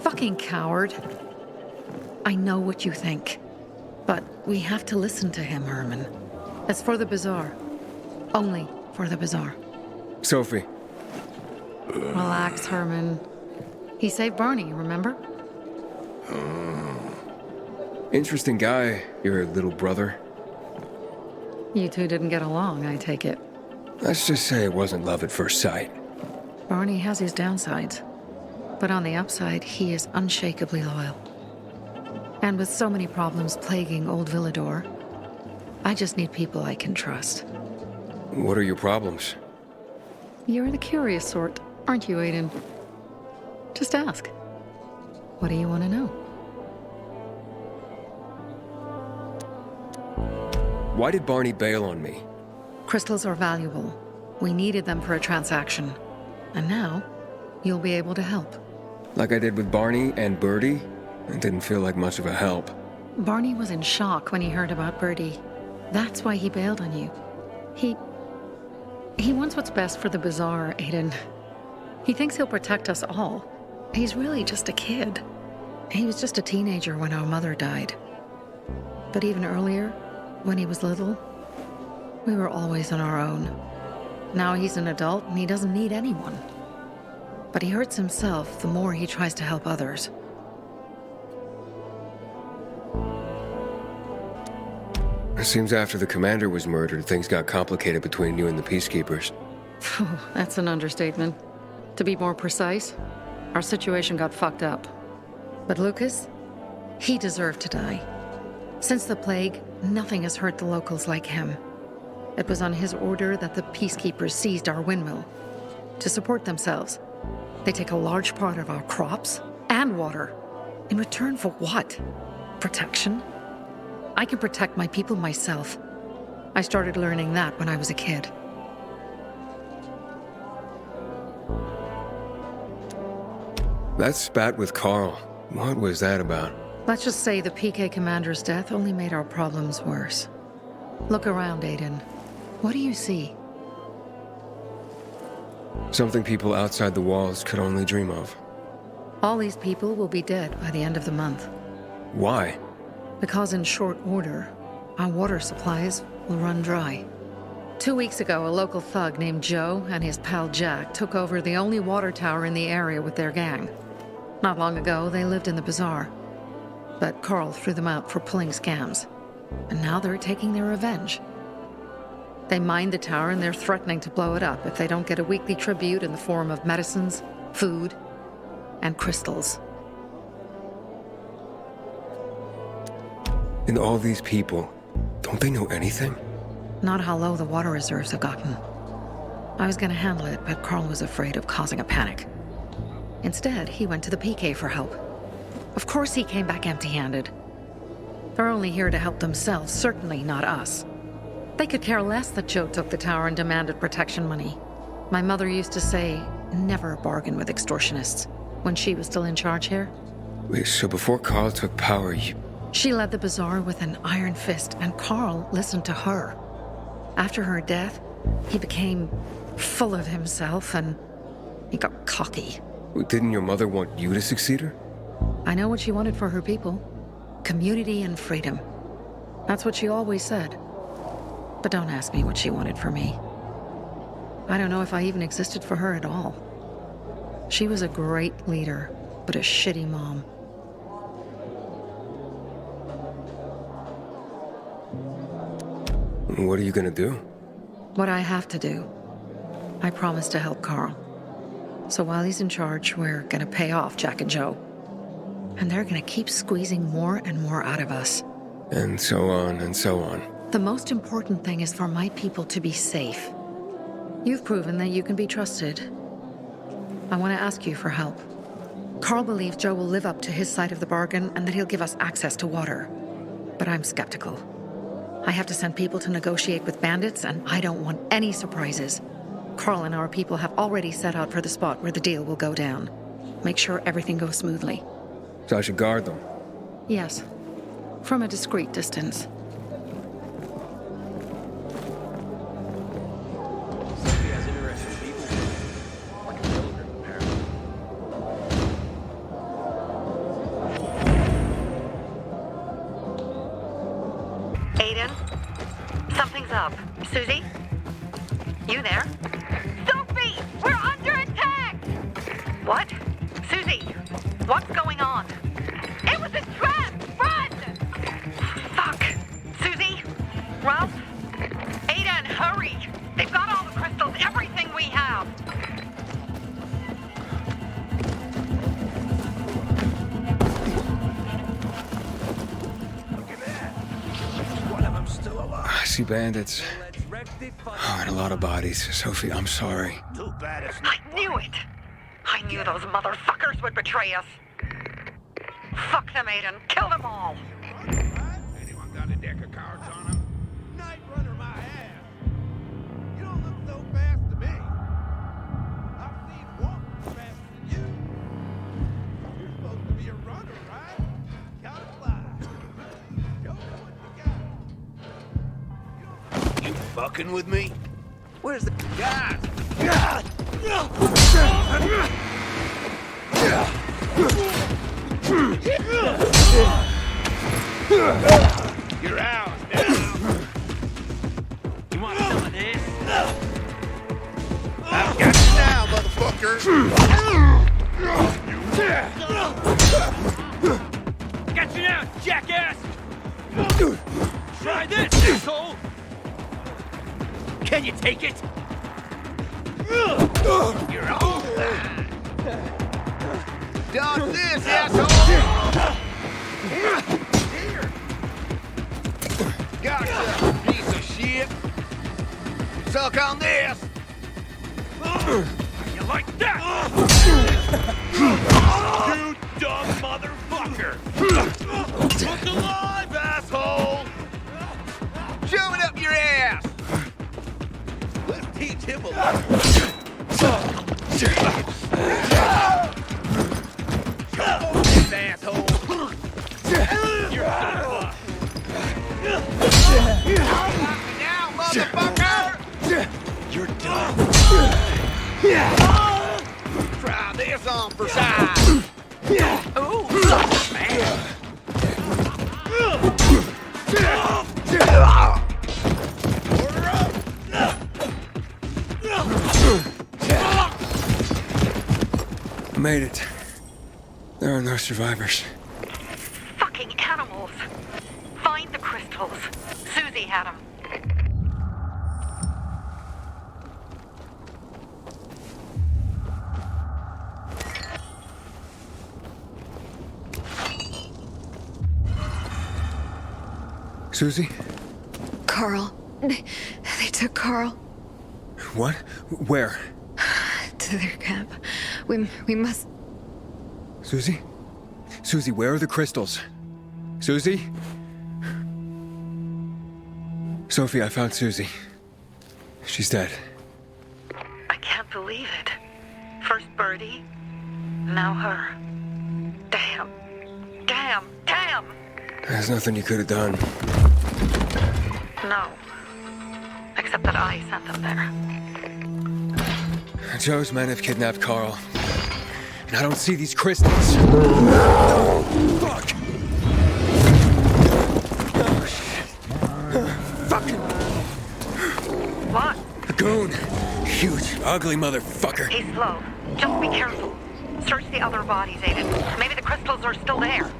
[SPEAKER 4] Fucking coward. I know what you think. But we have to listen to him, Herman. It's for the bazaar. Only for the bazaar.
[SPEAKER 3] Sophie.
[SPEAKER 4] Relax, Herman. He saved Barney, remember?
[SPEAKER 3] Interesting guy, your little brother.
[SPEAKER 4] You two didn't get along, I take it.
[SPEAKER 3] Let's just say it wasn't love at first sight.
[SPEAKER 4] Barney has his downsides. But on the upside, he is unshakably loyal. And with so many problems plaguing old Villador, I just need people I can trust.
[SPEAKER 3] What are your problems?
[SPEAKER 4] You're the curious sort, aren't you, Aiden? Just ask. What do you want to know?
[SPEAKER 3] Why did Barney bail on me?
[SPEAKER 4] Crystals are valuable. We needed them for a transaction. And now, you'll be able to help.
[SPEAKER 3] Like I did with Barney and Birdie? It didn't feel like much of a help.
[SPEAKER 4] Barney was in shock when he heard about Birdie. That's why he bailed on you. He wants what's best for the bazaar, Aiden. He thinks he'll protect us all. He's really just a kid. He was just a teenager when our mother died. But even earlier, when he was little, we were always on our own. Now he's an adult and he doesn't need anyone. But he hurts himself the more he tries to help others.
[SPEAKER 3] It seems after the commander was murdered, things got complicated between you and the Peacekeepers.
[SPEAKER 4] That's an understatement. To be more precise, our situation got fucked up. But Lucas, he deserved to die. Since the plague, nothing has hurt the locals like him. It was on his order that the Peacekeepers seized our windmill. To support themselves, they take a large part of our crops and water. In return for what? Protection? I can protect my people myself. I started learning that when I was a kid.
[SPEAKER 3] That spat with Carl, what was that about?
[SPEAKER 4] Let's just say the PK commander's death only made our problems worse. Look around, Aiden. What do you see?
[SPEAKER 3] Something people outside the walls could only dream of.
[SPEAKER 4] All these people will be dead by the end of the month.
[SPEAKER 3] Why?
[SPEAKER 4] Because in short order, our water supplies will run dry. 2 weeks ago, a local thug named Joe and his pal Jack took over the only water tower in the area with their gang. Not long ago, they lived in the bazaar. But Carl threw them out for pulling scams. And now they're taking their revenge. They mined the tower and they're threatening to blow it up if they don't get a weekly tribute in the form of medicines, food, and crystals.
[SPEAKER 3] And all these people, don't they know anything?
[SPEAKER 4] Not how low the water reserves have gotten. I was gonna handle it, but Carl was afraid of causing a panic. Instead, he went to the PK for help. Of course he came back empty-handed. They're only here to help themselves, certainly not us. They could care less that Joe took the tower and demanded protection money. My mother used to say, never bargain with extortionists. When she was still in charge here,
[SPEAKER 3] Wait, so before Carl took power, you...
[SPEAKER 4] she led the bazaar with an iron fist, and Carl listened to her. After her death, he became full of himself and he got cocky.
[SPEAKER 3] Wait, didn't your mother want you to succeed her?
[SPEAKER 4] I know what she wanted for her people. Community and freedom. That's what she always said. But don't ask me what she wanted for me. I don't know if I even existed for her at all. She was a great leader, but a shitty mom.
[SPEAKER 3] What are you gonna do?
[SPEAKER 4] What I have to do. I promised to help Carl. So while he's in charge, we're gonna pay off Jack and Joe. And they're gonna keep squeezing more and more out of us.
[SPEAKER 3] And so on and so on.
[SPEAKER 4] The most important thing is for my people to be safe. You've proven that you can be trusted. I want to ask you for help. Carl believes Joe will live up to his side of the bargain and that he'll give us access to water. But I'm skeptical. I have to send people to negotiate with bandits, and I don't want any surprises. Carl and our people have already set out for the spot where the deal will go down. Make sure everything goes smoothly.
[SPEAKER 3] So I should guard them?
[SPEAKER 4] Yes. From a discreet distance.
[SPEAKER 9] Sophie has interesting people. Like a pilgrim, apparently.
[SPEAKER 18] Aiden? Something's up. Susie? You there? Sophie! We're under attack! What? Susie, what's going on? It was a trap! Run! Fuck! Susie? Ralph? Aiden, hurry! They've got all the crystals, everything we have!
[SPEAKER 3] I see bandits. Oh, and a lot of bodies. Sophie, I'm sorry.
[SPEAKER 18] I knew it! I knew those motherfuckers would betray us! Fuck them, Aiden! Kill them all!
[SPEAKER 11] Anyone got a deck of cards on him? Night runner, my ass! You don't look so fast to me. I've seen walkers faster than you. You're supposed to be a runner, right? Gotta fly. Show me what you got. You fucking with me? Where's the guys? God! You're ours now. You want some of this? I've got you now, motherfucker.
[SPEAKER 14] Got you now, jackass! Try this, asshole! Can you take it?
[SPEAKER 11] You're all mine. Dodge this, asshole! Here. Gotcha, piece of shit. Suck on this.
[SPEAKER 14] You like that?
[SPEAKER 11] You dumb motherfucker! Look alive, asshole! Shove it up your ass! Let's teach him a lesson. Come on, this asshole! You're done. Now, motherfucker! You're done. Try this on for size. Ooh, man. Order up.
[SPEAKER 3] Made it. There are no survivors.
[SPEAKER 18] Fucking animals! Find the crystals. Susie had them.
[SPEAKER 3] Susie?
[SPEAKER 16] Carl. They took Carl
[SPEAKER 3] What? Where?
[SPEAKER 16] to their camp. We must...
[SPEAKER 3] Susie? Susie, where are the crystals? Susie? Sophie, I found Susie. She's dead.
[SPEAKER 18] I can't believe it. First Birdie, now her. Damn. Damn. Damn!
[SPEAKER 3] There's nothing you could have done.
[SPEAKER 18] No. Except that I sent them there.
[SPEAKER 3] Joe's men have kidnapped Carl. And I don't see these crystals. Fuck! Oh, shit. Fucking...
[SPEAKER 18] What?
[SPEAKER 3] A goon. Huge, ugly motherfucker.
[SPEAKER 18] He's slow. Just be careful. Search the other bodies, Aiden. Maybe the crystals are still there.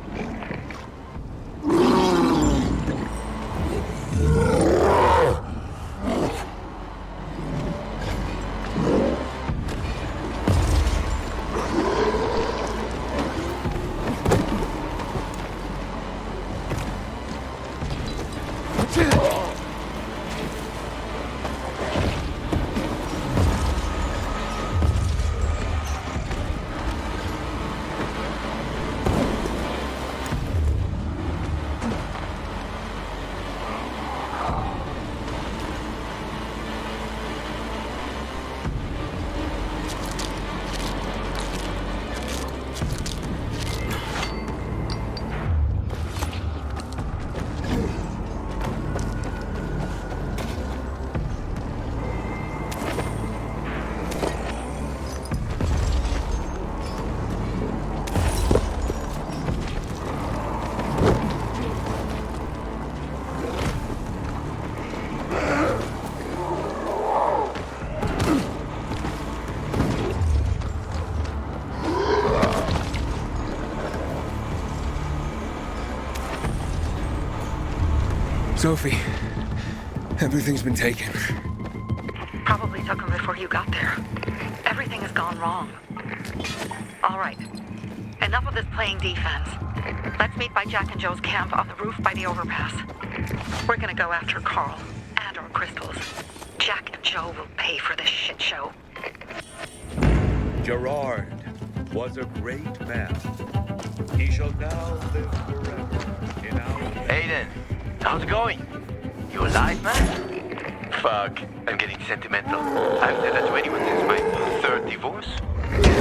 [SPEAKER 3] Sophie, everything's been taken.
[SPEAKER 18] Probably took them before you got there. Everything has gone wrong. All right. Enough of this playing defense. Let's meet by Jack and Joe's camp on the roof by the overpass. We're gonna go after Carl and our crystals. Jack and Joe will pay for this shit show.
[SPEAKER 19] Gerard was a great man. He shall now live forever in our...
[SPEAKER 15] Aiden, how's it going? You alive, man? Fuck, I'm getting sentimental. I've said that to anyone since my third divorce.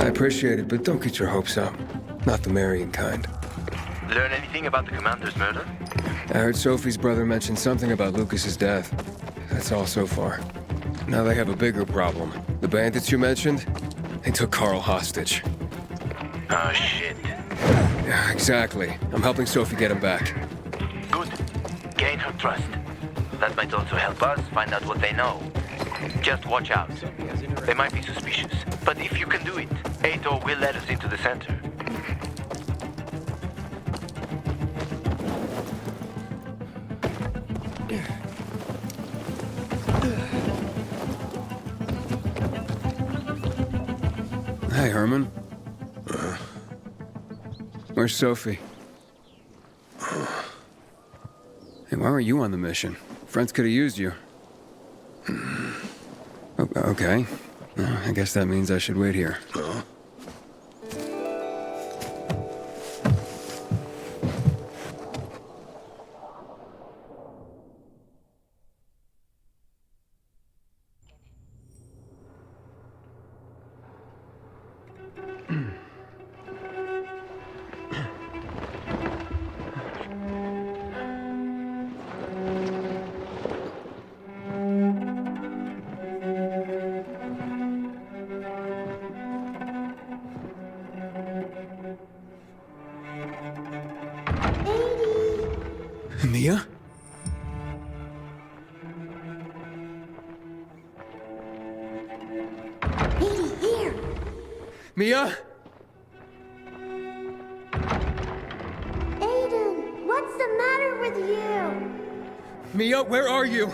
[SPEAKER 3] I appreciate it, but don't get your hopes up. Not the marrying kind.
[SPEAKER 15] Learn anything about the commander's murder?
[SPEAKER 3] I heard Sophie's brother mention something about Lucas's death. That's all so far. Now they have a bigger problem. The bandits you mentioned, they took Carl hostage.
[SPEAKER 15] Oh, shit.
[SPEAKER 3] Yeah, exactly. I'm helping Sophie get him back.
[SPEAKER 15] Good. Gain her trust. That might also help us find out what they know. Just watch out. They might be suspicious. But if you can do it, Ato will let us into the center.
[SPEAKER 3] Hey, Herman. Where's Sophie? Hey, why weren't you on the mission? Friends could have used you. Okay. I guess that means I should wait here. Mia?
[SPEAKER 10] Edie, here!
[SPEAKER 3] Mia?
[SPEAKER 10] Aiden, what's the matter with you?
[SPEAKER 3] Mia, where are you?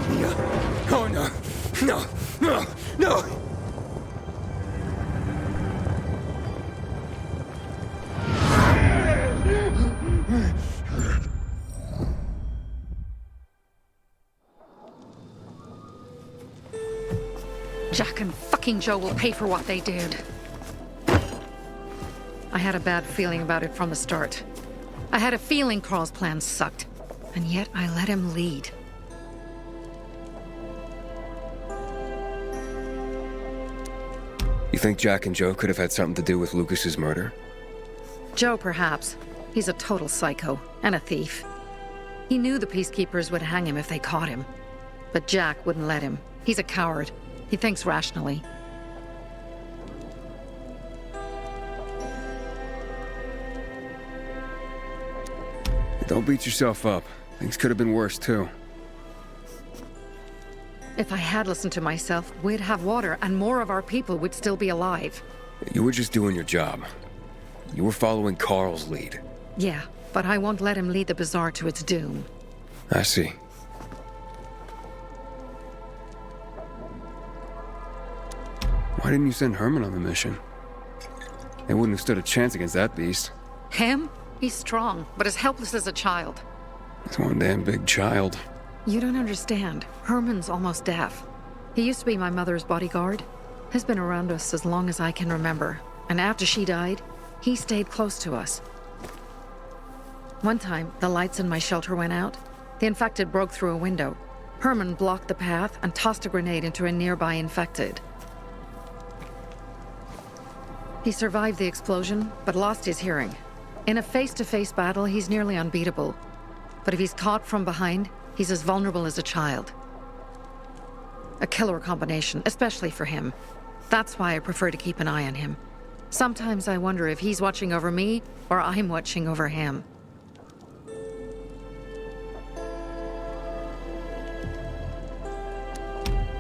[SPEAKER 3] Mia? Oh no! No! No! No!
[SPEAKER 4] Jack and fucking Joe will pay for what they did. I had a bad feeling about it from the start. I had a feeling Carl's plan sucked, and yet I let him lead.
[SPEAKER 3] You think Jack and Joe could have had something to do with Lucas's murder?
[SPEAKER 4] Joe, perhaps. He's a total psycho and a thief. He knew the peacekeepers would hang him if they caught him. But Jack wouldn't let him. He's a coward. He thinks rationally.
[SPEAKER 3] Don't beat yourself up. Things could have been worse, too.
[SPEAKER 4] If I had listened to myself, we'd have water and more of our people would still be alive.
[SPEAKER 3] You were just doing your job. You were following Carl's lead.
[SPEAKER 4] Yeah, but I won't let him lead the Bazaar to its doom.
[SPEAKER 3] I see. Why didn't you send Herman on the mission? They wouldn't have stood a chance against that beast.
[SPEAKER 4] Him? He's strong, but as helpless as a child.
[SPEAKER 3] He's one damn big child.
[SPEAKER 4] You don't understand. Herman's almost deaf. He used to be my mother's bodyguard. He's been around us as long as I can remember. And after she died, he stayed close to us. One time, the lights in my shelter went out. The infected broke through a window. Herman blocked the path and tossed a grenade into a nearby infected. He survived the explosion, but lost his hearing. In a face-to-face battle, he's nearly unbeatable. But if he's caught from behind, he's as vulnerable as a child. A killer combination, especially for him. That's why I prefer to keep an eye on him. Sometimes I wonder if he's watching over me, or I'm watching over him.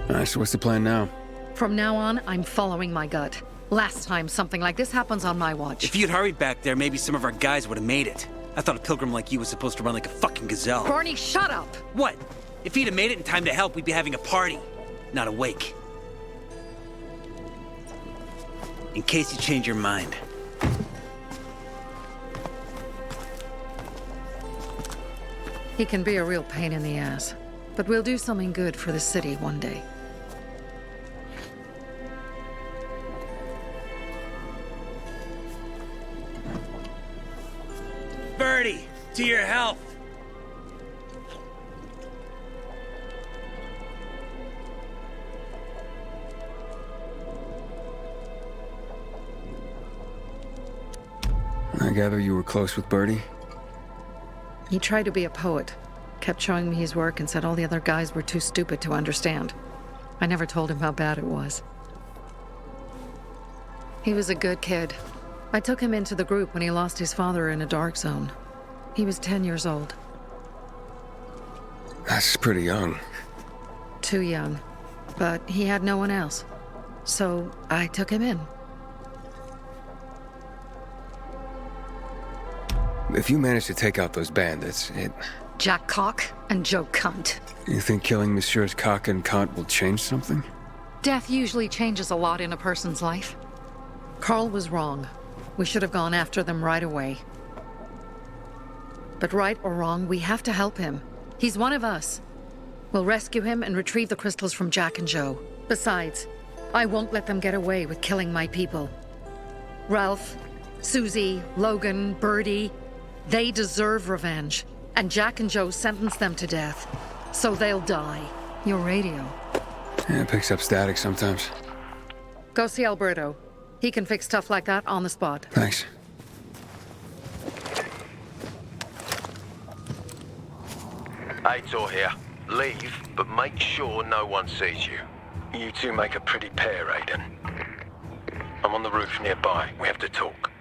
[SPEAKER 3] Alright, so what's the plan now?
[SPEAKER 4] From now on, I'm following my gut. Last time something like this happens on my watch.
[SPEAKER 1] If you'd hurried back there, maybe some of our guys would have made it. I thought a pilgrim like you was supposed to run like a fucking gazelle.
[SPEAKER 4] Barney, shut up!
[SPEAKER 1] What? If he'd have made it in time to help, we'd be having a party, not a wake. In case you change your mind.
[SPEAKER 4] He can be a real pain in the ass. But we'll do something good for the city one day.
[SPEAKER 1] Birdie, to your health.
[SPEAKER 3] I gather you were close with Birdie?
[SPEAKER 4] He tried to be a poet. Kept showing me his work and said all the other guys were too stupid to understand. I never told him how bad it was. He was a good kid. I took him into the group when he lost his father in a dark zone. He was 10 years old.
[SPEAKER 3] That's pretty young.
[SPEAKER 4] Too young. But he had no one else. So I took him in.
[SPEAKER 3] If you manage to take out those bandits,
[SPEAKER 4] Jack Cock and Joe Cunt.
[SPEAKER 3] You think killing Messieurs Cock and Cunt will change something?
[SPEAKER 4] Death usually changes a lot in a person's life. Carl was wrong. We should have gone after them right away. But right or wrong, we have to help him. He's one of us. We'll rescue him and retrieve the crystals from Jack and Joe. Besides, I won't let them get away with killing my people. Ralph, Susie, Logan, Birdie, they deserve revenge. And Jack and Joe sentenced them to death. So they'll die. Your radio.
[SPEAKER 3] Yeah, it picks up static sometimes.
[SPEAKER 4] Go see Alberto. He can fix stuff like that on the spot.
[SPEAKER 3] Thanks.
[SPEAKER 20] Aitor here. Leave, but make sure no one sees you. You two make a pretty pair, Aiden. I'm on the roof nearby. We have to talk.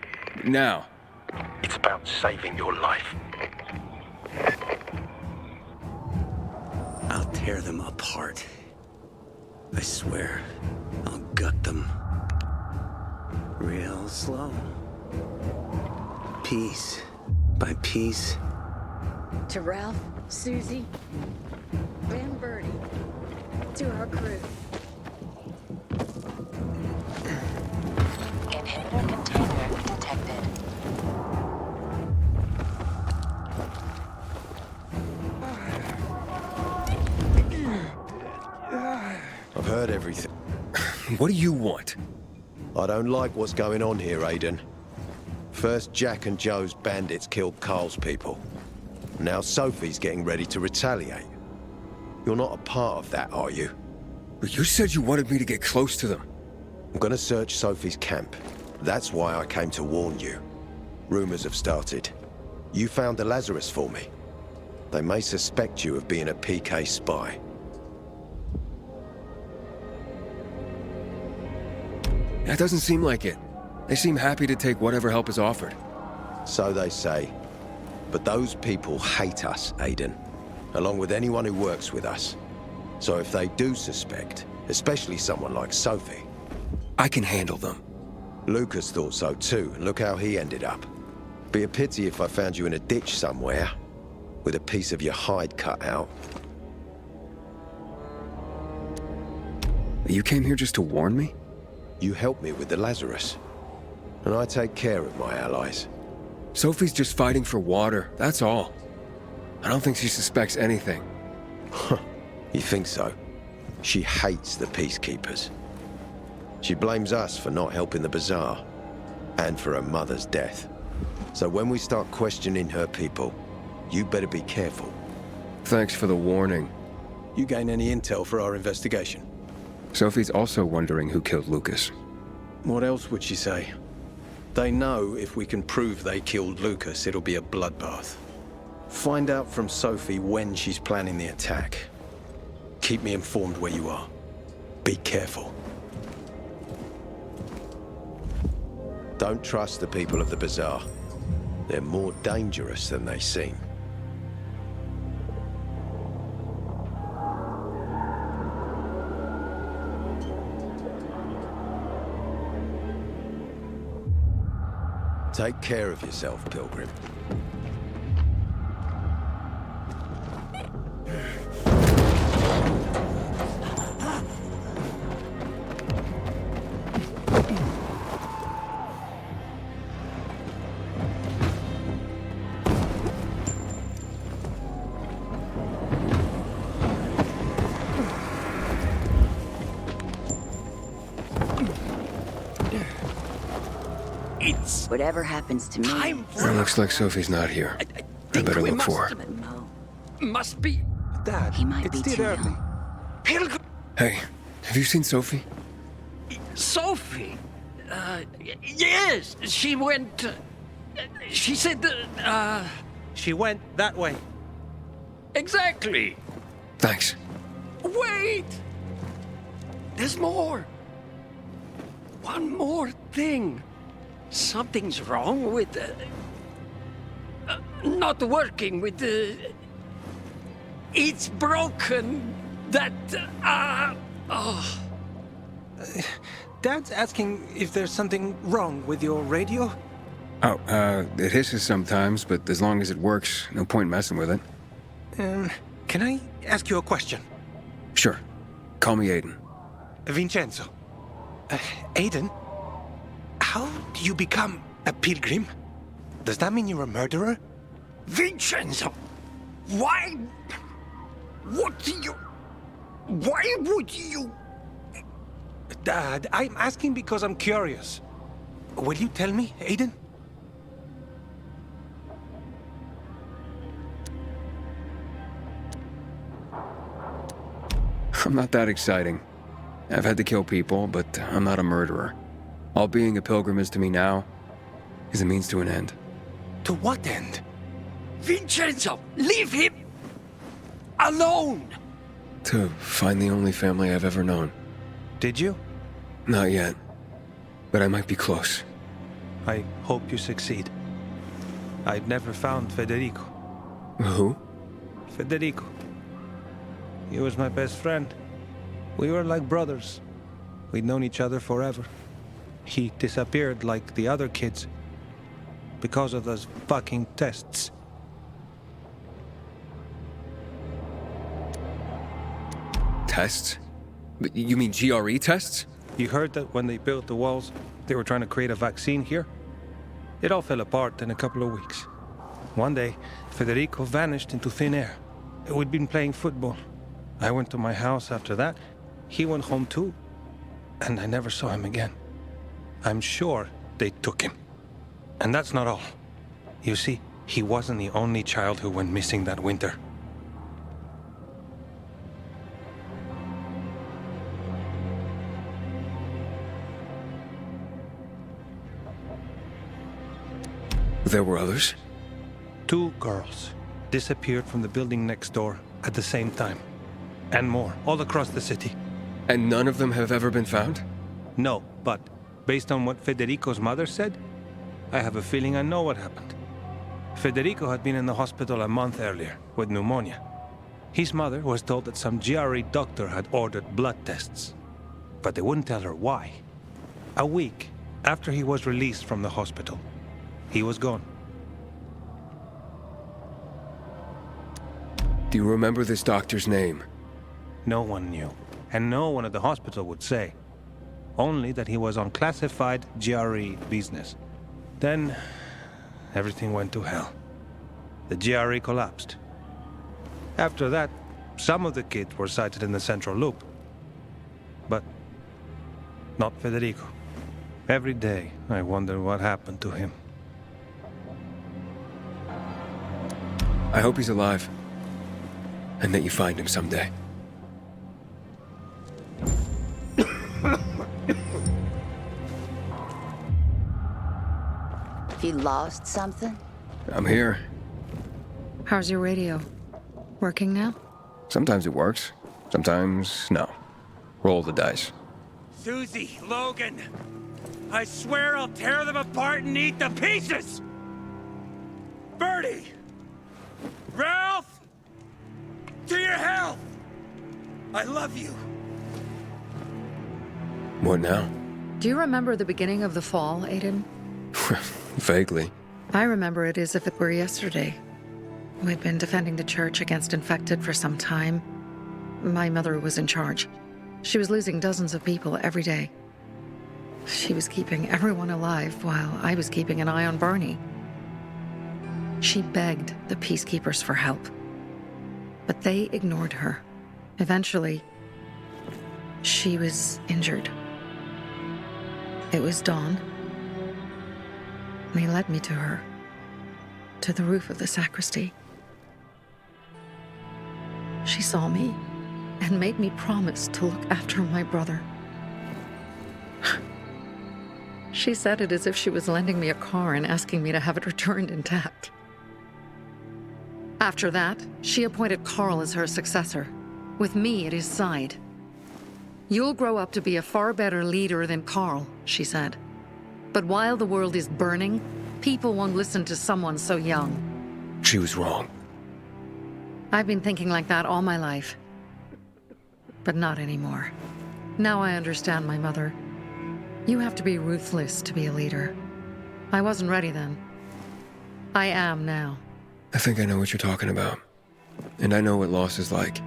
[SPEAKER 3] Now.
[SPEAKER 20] It's about saving your life.
[SPEAKER 1] I'll tear them apart. I swear, I'll gut them. Real slow. Piece by piece.
[SPEAKER 21] To Ralph, Susie, and Birdie. To our crew.
[SPEAKER 22] Inhibitor container detected.
[SPEAKER 23] I've heard everything.
[SPEAKER 3] What do you want?
[SPEAKER 23] I don't like what's going on here, Aiden. First, Jack and Joe's bandits killed Carl's people. Now Sophie's getting ready to retaliate. You're not a part of that, are you?
[SPEAKER 3] But you said you wanted me to get close to them.
[SPEAKER 23] I'm gonna search Sophie's camp. That's why I came to warn you. Rumors have started. You found the Lazarus for me. They may suspect you of being a PK spy.
[SPEAKER 3] That doesn't seem like it. They seem happy to take whatever help is offered.
[SPEAKER 23] So they say. But those people hate us, Aiden. Along with anyone who works with us. So if they do suspect, especially someone like Sophie...
[SPEAKER 3] I can handle them.
[SPEAKER 23] Lucas thought so too, and look how he ended up. Be a pity if I found you in a ditch somewhere, with a piece of your hide cut out.
[SPEAKER 3] You came here just to warn me?
[SPEAKER 23] You helped me with the Lazarus. And I take care of my allies.
[SPEAKER 3] Sophie's just fighting for water, that's all. I don't think she suspects anything.
[SPEAKER 23] You think so? She hates the peacekeepers. She blames us for not helping the bazaar, and for her mother's death. So when we start questioning her people, you better be careful.
[SPEAKER 3] Thanks for the warning.
[SPEAKER 23] You gain any intel for our investigation?
[SPEAKER 3] Sophie's also wondering who killed Lucas.
[SPEAKER 23] What else would she say? They know if we can prove they killed Lucas, it'll be a bloodbath. Find out from Sophie when she's planning the attack. Keep me informed where you are. Be careful. Don't trust the people of the bazaar. They're more dangerous than they seem. Take care of yourself, Pilgrim.
[SPEAKER 21] Whatever happens to me...
[SPEAKER 3] It looks like Sophie's not here. I better look for her.
[SPEAKER 14] Must be...
[SPEAKER 21] Dad, he might be too young.
[SPEAKER 14] Pilgrim...
[SPEAKER 3] Hey, have you seen Sophie?
[SPEAKER 14] Sophie? Yes, she went... she said...
[SPEAKER 6] She went that way.
[SPEAKER 14] Exactly.
[SPEAKER 3] Thanks.
[SPEAKER 14] Wait! There's more. One more thing. Something's wrong with... not working with the... It's broken. That... oh.
[SPEAKER 6] Dad's asking if there's something wrong with your radio?
[SPEAKER 3] Oh, it hisses sometimes, but as long as it works, no point messing with it.
[SPEAKER 6] Can I ask you a question?
[SPEAKER 3] Sure. Call me Aiden.
[SPEAKER 6] Vincenzo. Aiden? How do you become a pilgrim? Does that mean you're a murderer?
[SPEAKER 14] Vincenzo! Why... What do you... Why would you...
[SPEAKER 6] Dad, I'm asking because I'm curious. Will you tell me, Aiden?
[SPEAKER 3] I'm not that exciting. I've had to kill people, but I'm not a murderer. All being a pilgrim is to me now is a means to an end.
[SPEAKER 6] To what end?
[SPEAKER 14] Vincenzo, leave him alone!
[SPEAKER 3] To find the only family I've ever known.
[SPEAKER 6] Did you?
[SPEAKER 3] Not yet, but I might be close.
[SPEAKER 6] I hope you succeed. I've never found Federico.
[SPEAKER 3] Who?
[SPEAKER 6] Federico. He was my best friend. We were like brothers. We'd known each other forever. He disappeared like the other kids because of those fucking tests.
[SPEAKER 3] Tests? You mean GRE tests?
[SPEAKER 6] You heard that when they built the walls, they were trying to create a vaccine here? It all fell apart in a couple of weeks. One day, Federico vanished into thin air. We'd been playing football. I went to my house after that. He went home too. And I never saw him again. I'm sure they took him. And that's not all. You see, he wasn't the only child who went missing that winter.
[SPEAKER 3] There were others?
[SPEAKER 6] 2 girls disappeared from the building next door at the same time. And more, all across the city.
[SPEAKER 3] And none of them have ever been found?
[SPEAKER 6] No, but based on what Federico's mother said, I have a feeling I know what happened. Federico had been in the hospital a month earlier with pneumonia. His mother was told that some GRE doctor had ordered blood tests, but they wouldn't tell her why. A week after he was released from the hospital, he was gone.
[SPEAKER 3] Do you remember this doctor's name?
[SPEAKER 6] No one knew, and no one at the hospital would say. Only that he was on classified GRE business. Then, everything went to hell. The GRE collapsed. After that, some of the kids were sighted in the central loop. But not Federico. Every day, I wonder what happened to him.
[SPEAKER 3] I hope he's alive. And that you find him someday.
[SPEAKER 21] Have you lost something?
[SPEAKER 3] I'm here.
[SPEAKER 4] How's your radio? Working now?
[SPEAKER 3] Sometimes it works. Sometimes, no. Roll the dice.
[SPEAKER 15] Susie, Logan, I swear I'll tear them apart and eat the pieces! Bertie! Ralph! To your health! I love you.
[SPEAKER 3] What now?
[SPEAKER 4] Do you remember the beginning of the fall, Aiden?
[SPEAKER 3] Vaguely.
[SPEAKER 4] I remember it as if it were yesterday. We'd been defending the church against infected for some time. My mother was in charge. She was losing dozens of people every day. She was keeping everyone alive while I was keeping an eye on Barney. She begged the peacekeepers for help, but they ignored her. Eventually, she was injured. It was dawn. They led me to her, to the roof of the sacristy. She saw me and made me promise to look after my brother. She said it as if she was lending me a car and asking me to have it returned intact. After that, she appointed Carl as her successor, with me at his side. You'll grow up to be a far better leader than Carl, she said. But while the world is burning, people won't listen to someone so young.
[SPEAKER 3] She was wrong.
[SPEAKER 4] I've been thinking like that all my life. But not anymore. Now I understand my mother. You have to be ruthless to be a leader. I wasn't ready then. I am now.
[SPEAKER 3] I think I know what you're talking about. And I know what loss is like.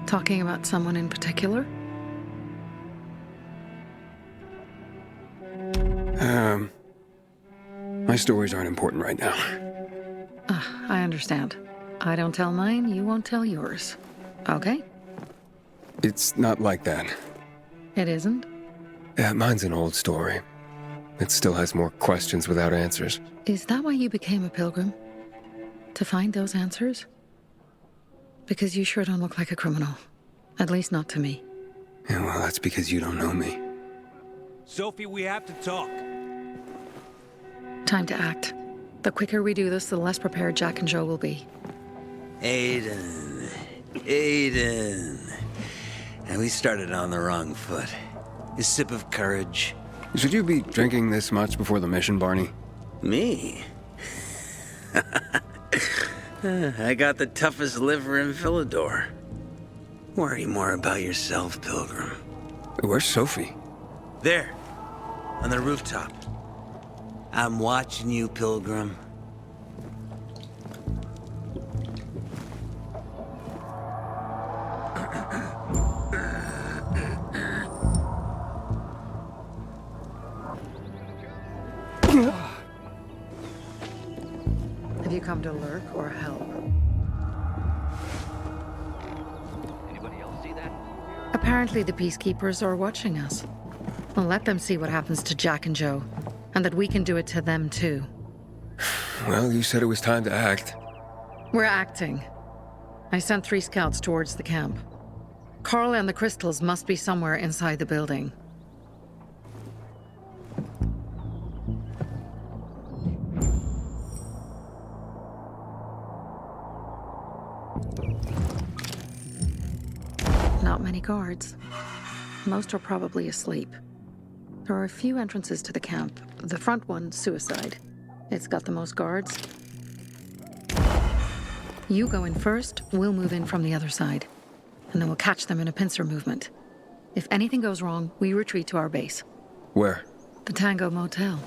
[SPEAKER 4] Talking about someone in particular?
[SPEAKER 3] My stories aren't important right now.
[SPEAKER 4] I understand. I don't tell mine, you won't tell yours. Okay?
[SPEAKER 3] It's not like that.
[SPEAKER 4] It isn't?
[SPEAKER 3] Yeah, mine's an old story. It still has more questions without answers.
[SPEAKER 4] Is that why you became a pilgrim? To find those answers? Because you sure don't look like a criminal. At least not to me.
[SPEAKER 3] Yeah, well, that's because you don't know me.
[SPEAKER 15] Sophie, we have to talk.
[SPEAKER 4] Time to act. The quicker we do this, the less prepared Jack and Joe will be.
[SPEAKER 1] Aiden. And we started on the wrong foot. A sip of courage.
[SPEAKER 3] Should you be drinking this much before the mission, Barney?
[SPEAKER 1] Me? I got the toughest liver in Philidor. Worry more about yourself, Pilgrim.
[SPEAKER 3] Where's Sophie?
[SPEAKER 1] There, on the rooftop. I'm watching you, Pilgrim.
[SPEAKER 4] Have you come to lurk or help?
[SPEAKER 9] Anybody else see that?
[SPEAKER 4] Apparently the peacekeepers are watching us. Well, let them see what happens to Jack and Joe, and that we can do it to them too.
[SPEAKER 3] Well, you said it was time to act.
[SPEAKER 4] We're acting. I sent 3 scouts towards the camp. Carl and the crystals must be somewhere inside the building. Not many guards. Most are probably asleep. There are a few entrances to the camp. The front one, suicide. It's got the most guards. You go in first, we'll move in from the other side. And then we'll catch them in a pincer movement. If anything goes wrong, we retreat to our base.
[SPEAKER 3] Where?
[SPEAKER 4] The Tango Motel.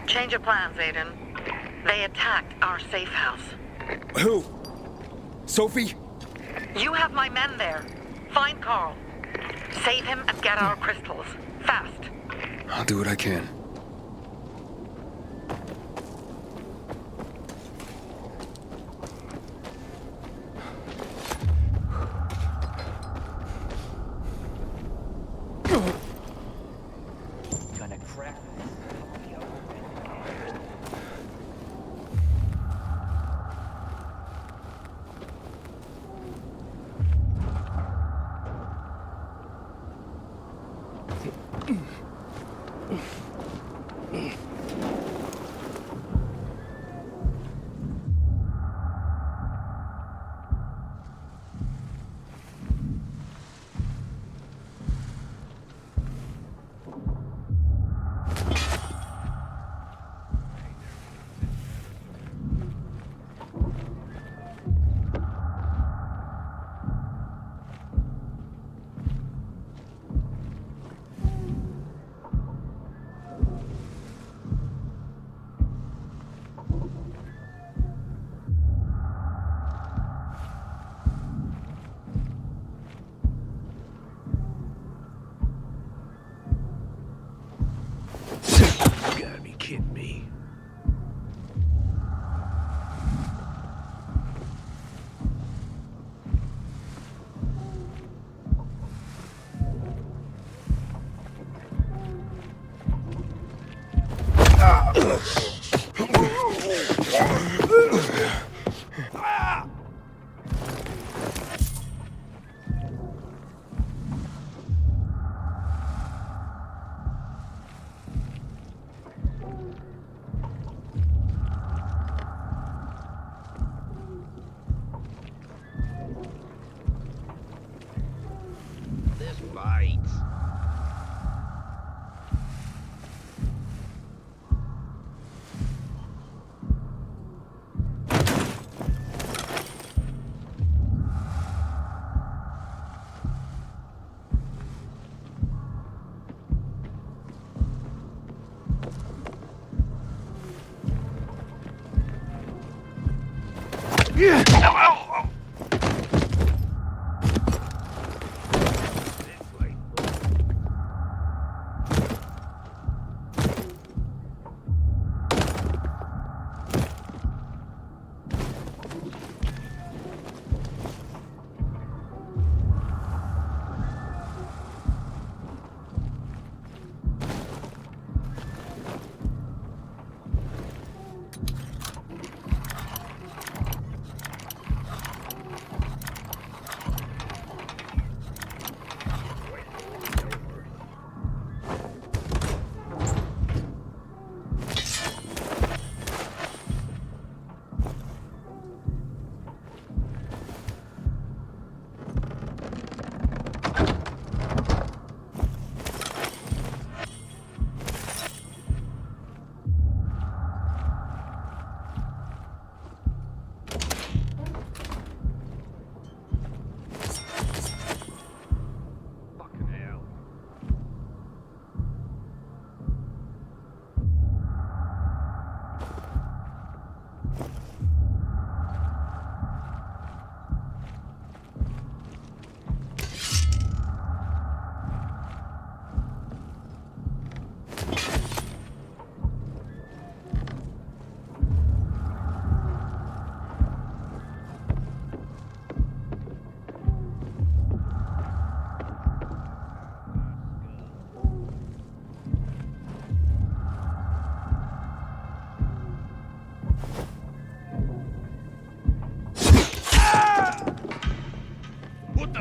[SPEAKER 18] Change of plans, Aiden. They attacked our safe house.
[SPEAKER 3] Who? Sophie?
[SPEAKER 18] You have my men there. Find Carl. Save him and get our crystals. Fast.
[SPEAKER 3] I'll do what I can.
[SPEAKER 15] Gonna crack.
[SPEAKER 11] You gotta be kidding me. This bites.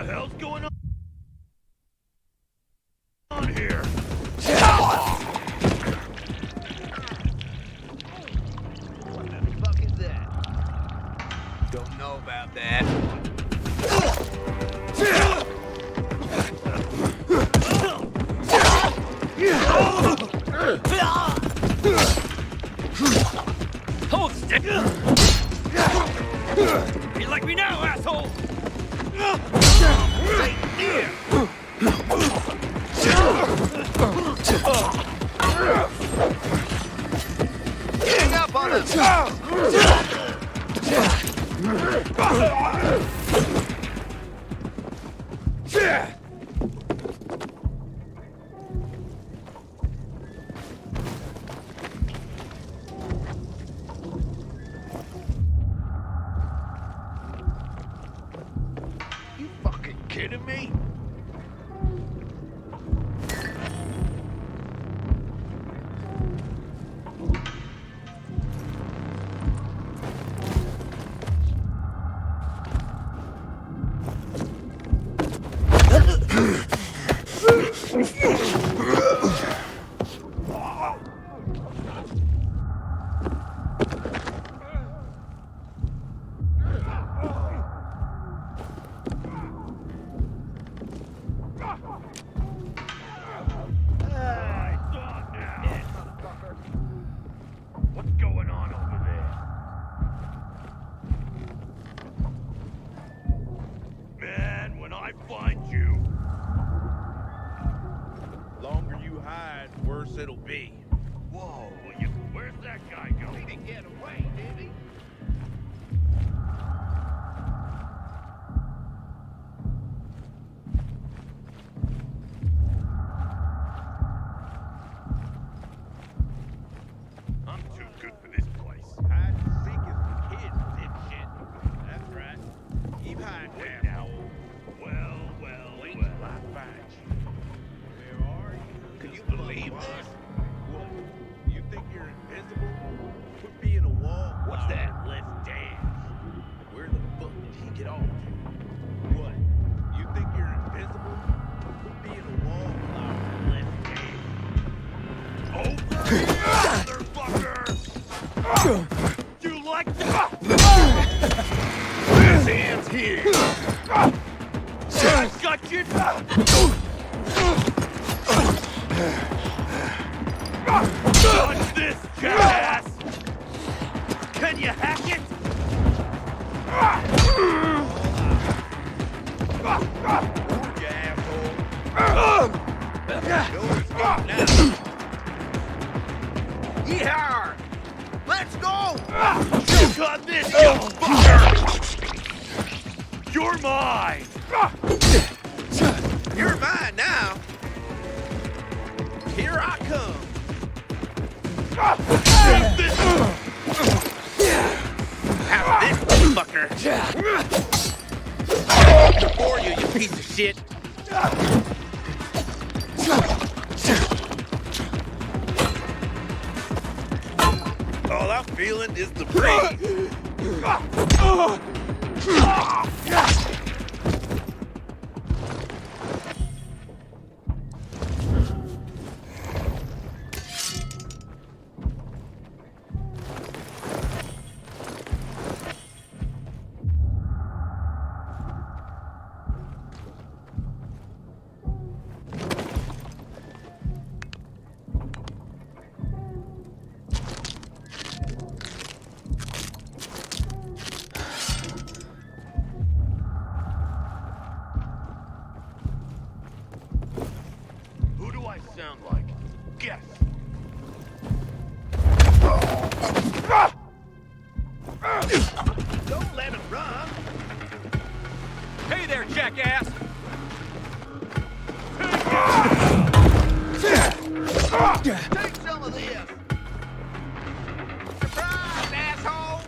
[SPEAKER 11] hell's going on here? What the fuck is that? Don't know about that.
[SPEAKER 14] Hold stick! You like me now, asshole?
[SPEAKER 11] Right here! Gang up on him! You fucking kidding me? What's going on over there? Man, when I find you, longer you hide, worse it'll be. Whoa, where's that guy go? He didn't get away, did he? I'm too good for this place. Hide and seek is for kids, dipshit. That's right. Keep hiding now. Well. Wait till I find you. Where are you? Can you believe this? What? You think you're invisible? Quit being a wall. What's that? Let's dance. Where the fuck did he get off to? What? You think you're invisible? Quit being a wallflower. Let's dance. Over here, motherfucker! You like that? His hands here. I've got you. Dodge this, jackass! Can you hack it? You asshole. No escape now. Yeehaw! Let's go! You got this, you fucker! You're mine! You're mine now! Here I come! Take this! Have this, fucker! For you, you piece of shit! All I'm feeling is the breeze. Sound like? Guess. Don't let him run. Hey there, jackass. Take some of this. Surprise, asshole.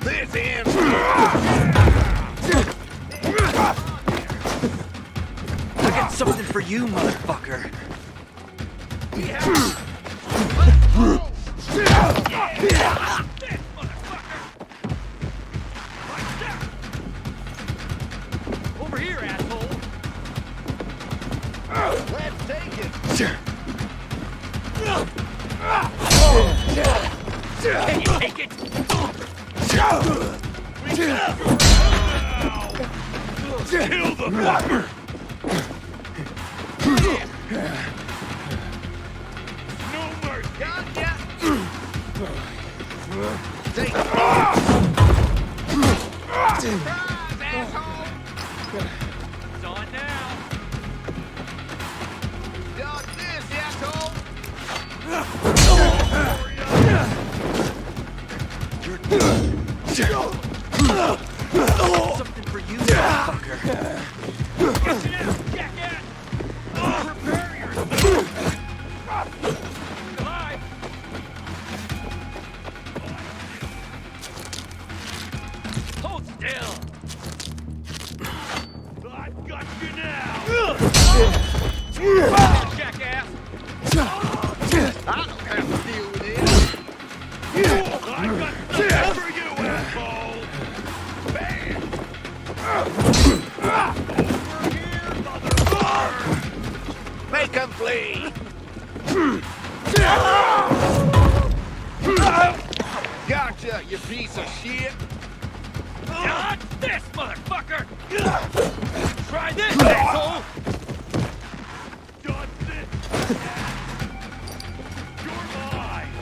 [SPEAKER 11] This ends.
[SPEAKER 15] I got something for you, motherfucker.
[SPEAKER 11] Over here, asshole. Let's take it.
[SPEAKER 14] Can you take it?
[SPEAKER 11] Kill the fucker! No mercy. Gotcha. Take it. Surprise, asshole!
[SPEAKER 14] It's on now.
[SPEAKER 11] Dodge this, asshole!
[SPEAKER 15] Something for you, motherfucker.
[SPEAKER 14] Jackass! Prepare yourself! Alive! Hold still!
[SPEAKER 11] I've got you now!
[SPEAKER 14] Jackass!
[SPEAKER 11] I don't have to deal with it! I've got something for you, asshole! Bam! Over here, motherfucker! Make him flee! Gotcha, you piece of shit!
[SPEAKER 14] Dodge this, motherfucker! Try this, asshole!
[SPEAKER 11] Dodge this! You're mine!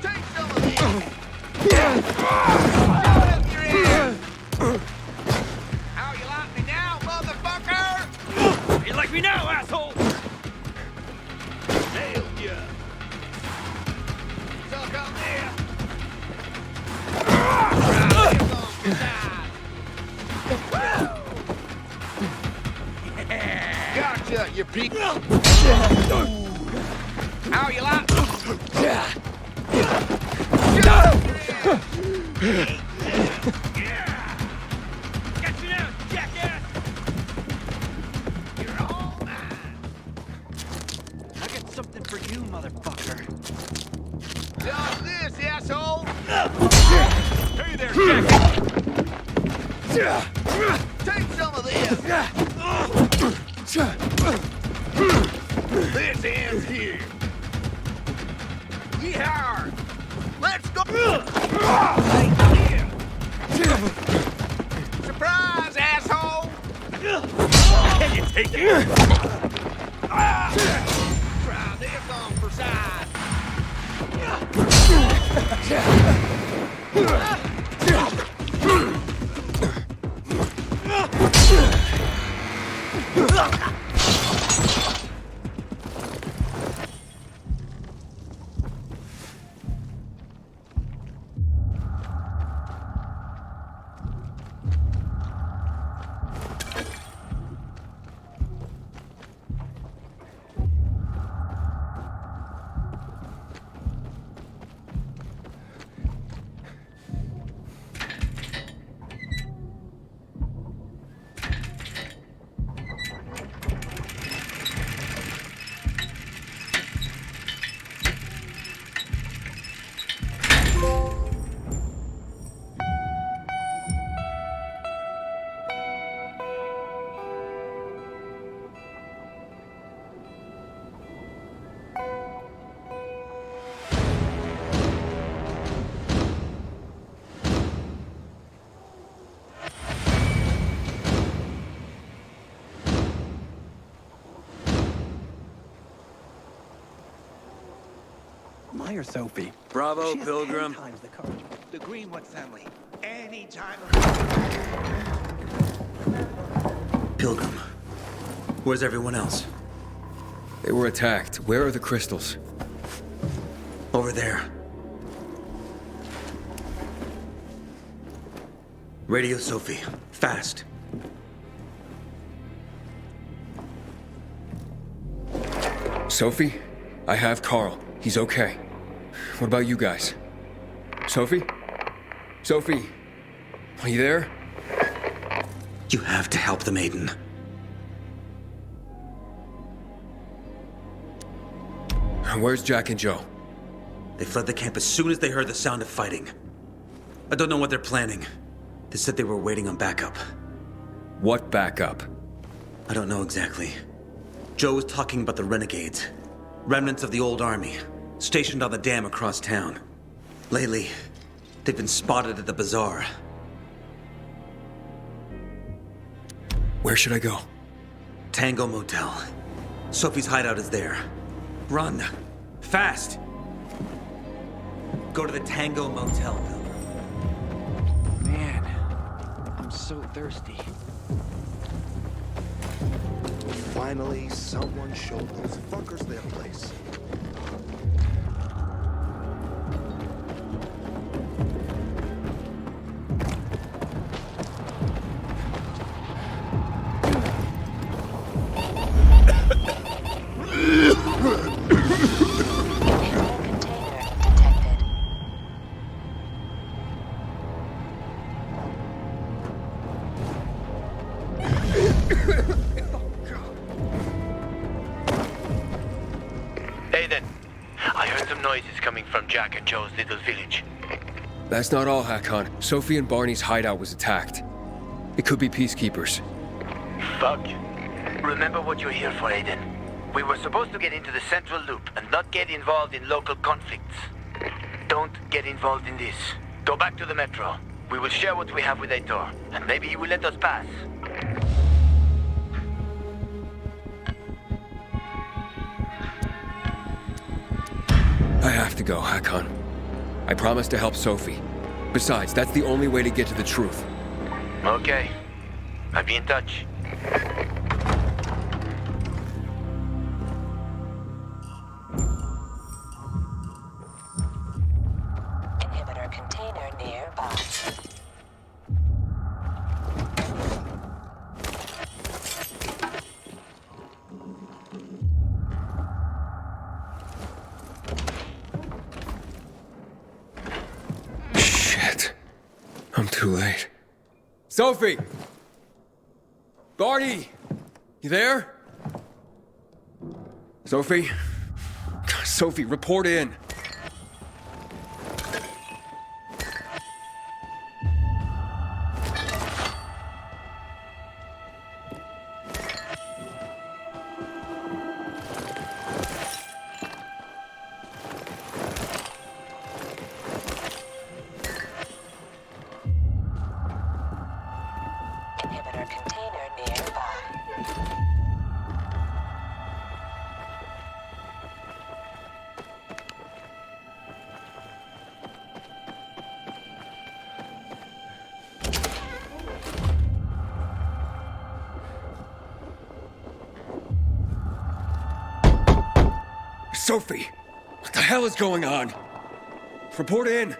[SPEAKER 11] Take some of these! Shove up your ears! How you like me now, motherfucker?
[SPEAKER 14] You like me now, asshole?
[SPEAKER 11] Nailed ya! Suck on there! Gotcha, you peak! How you like?
[SPEAKER 14] Got you now, jackass!
[SPEAKER 11] You're all mine!
[SPEAKER 15] I got something for you, motherfucker.
[SPEAKER 11] Dodge this, asshole!
[SPEAKER 14] Hey there, jackass!
[SPEAKER 11] Take some of this! This ends here! Yeehaw! Let's go! Right here! Surprise, asshole!
[SPEAKER 14] Can you take it?
[SPEAKER 11] Try this on for size!
[SPEAKER 5] Meyer Sophie.
[SPEAKER 1] Bravo,
[SPEAKER 5] She has
[SPEAKER 1] Pilgrim.
[SPEAKER 5] 10 times the courage.
[SPEAKER 11] The Greenwood family. Anytime.
[SPEAKER 1] Pilgrim. Where's everyone else?
[SPEAKER 3] They were attacked. Where are the crystals?
[SPEAKER 1] Over there. Radio Sophie. Fast.
[SPEAKER 3] Sophie, I have Carl. He's okay. What about you guys? Sophie? Sophie? Are you there?
[SPEAKER 1] You have to help the maiden.
[SPEAKER 3] Where's Jack and Joe?
[SPEAKER 1] They fled the camp as soon as they heard the sound of fighting. I don't know what they're planning. They said they were waiting on backup.
[SPEAKER 3] What backup?
[SPEAKER 1] I don't know exactly. Joe was talking about the renegades. Remnants of the old army, stationed on the dam across town. Lately, they've been spotted at the bazaar.
[SPEAKER 3] Where should I go?
[SPEAKER 1] Tango Motel. Sophie's hideout is there. Run. Fast. Go to the Tango Motel building.
[SPEAKER 9] Man, I'm so thirsty.
[SPEAKER 7] Finally, someone showed those fuckers their place.
[SPEAKER 20] Aiden, I heard some noises coming from Jack and Joe's little village.
[SPEAKER 3] That's not all, Hakon. Sophie and Barney's hideout was attacked. It could be peacekeepers.
[SPEAKER 20] Fuck. Remember what you're here for, Aiden. We were supposed to get into the central loop and not get involved in local conflicts. Don't get involved in this. Go back to the metro. We will share what we have with Aitor, and maybe he will let us pass.
[SPEAKER 3] I have to go, Hakon. I promised to help Sophie. Besides, that's the only way to get to the truth.
[SPEAKER 20] Okay. I'll be in touch.
[SPEAKER 22] Inhibitor container nearby.
[SPEAKER 3] Shit. I'm too late. Sophie! Barney! You there? Sophie? Sophie, report in.
[SPEAKER 22] Inhibitor container nearby.
[SPEAKER 3] Sophie! What the hell is going on? Report in!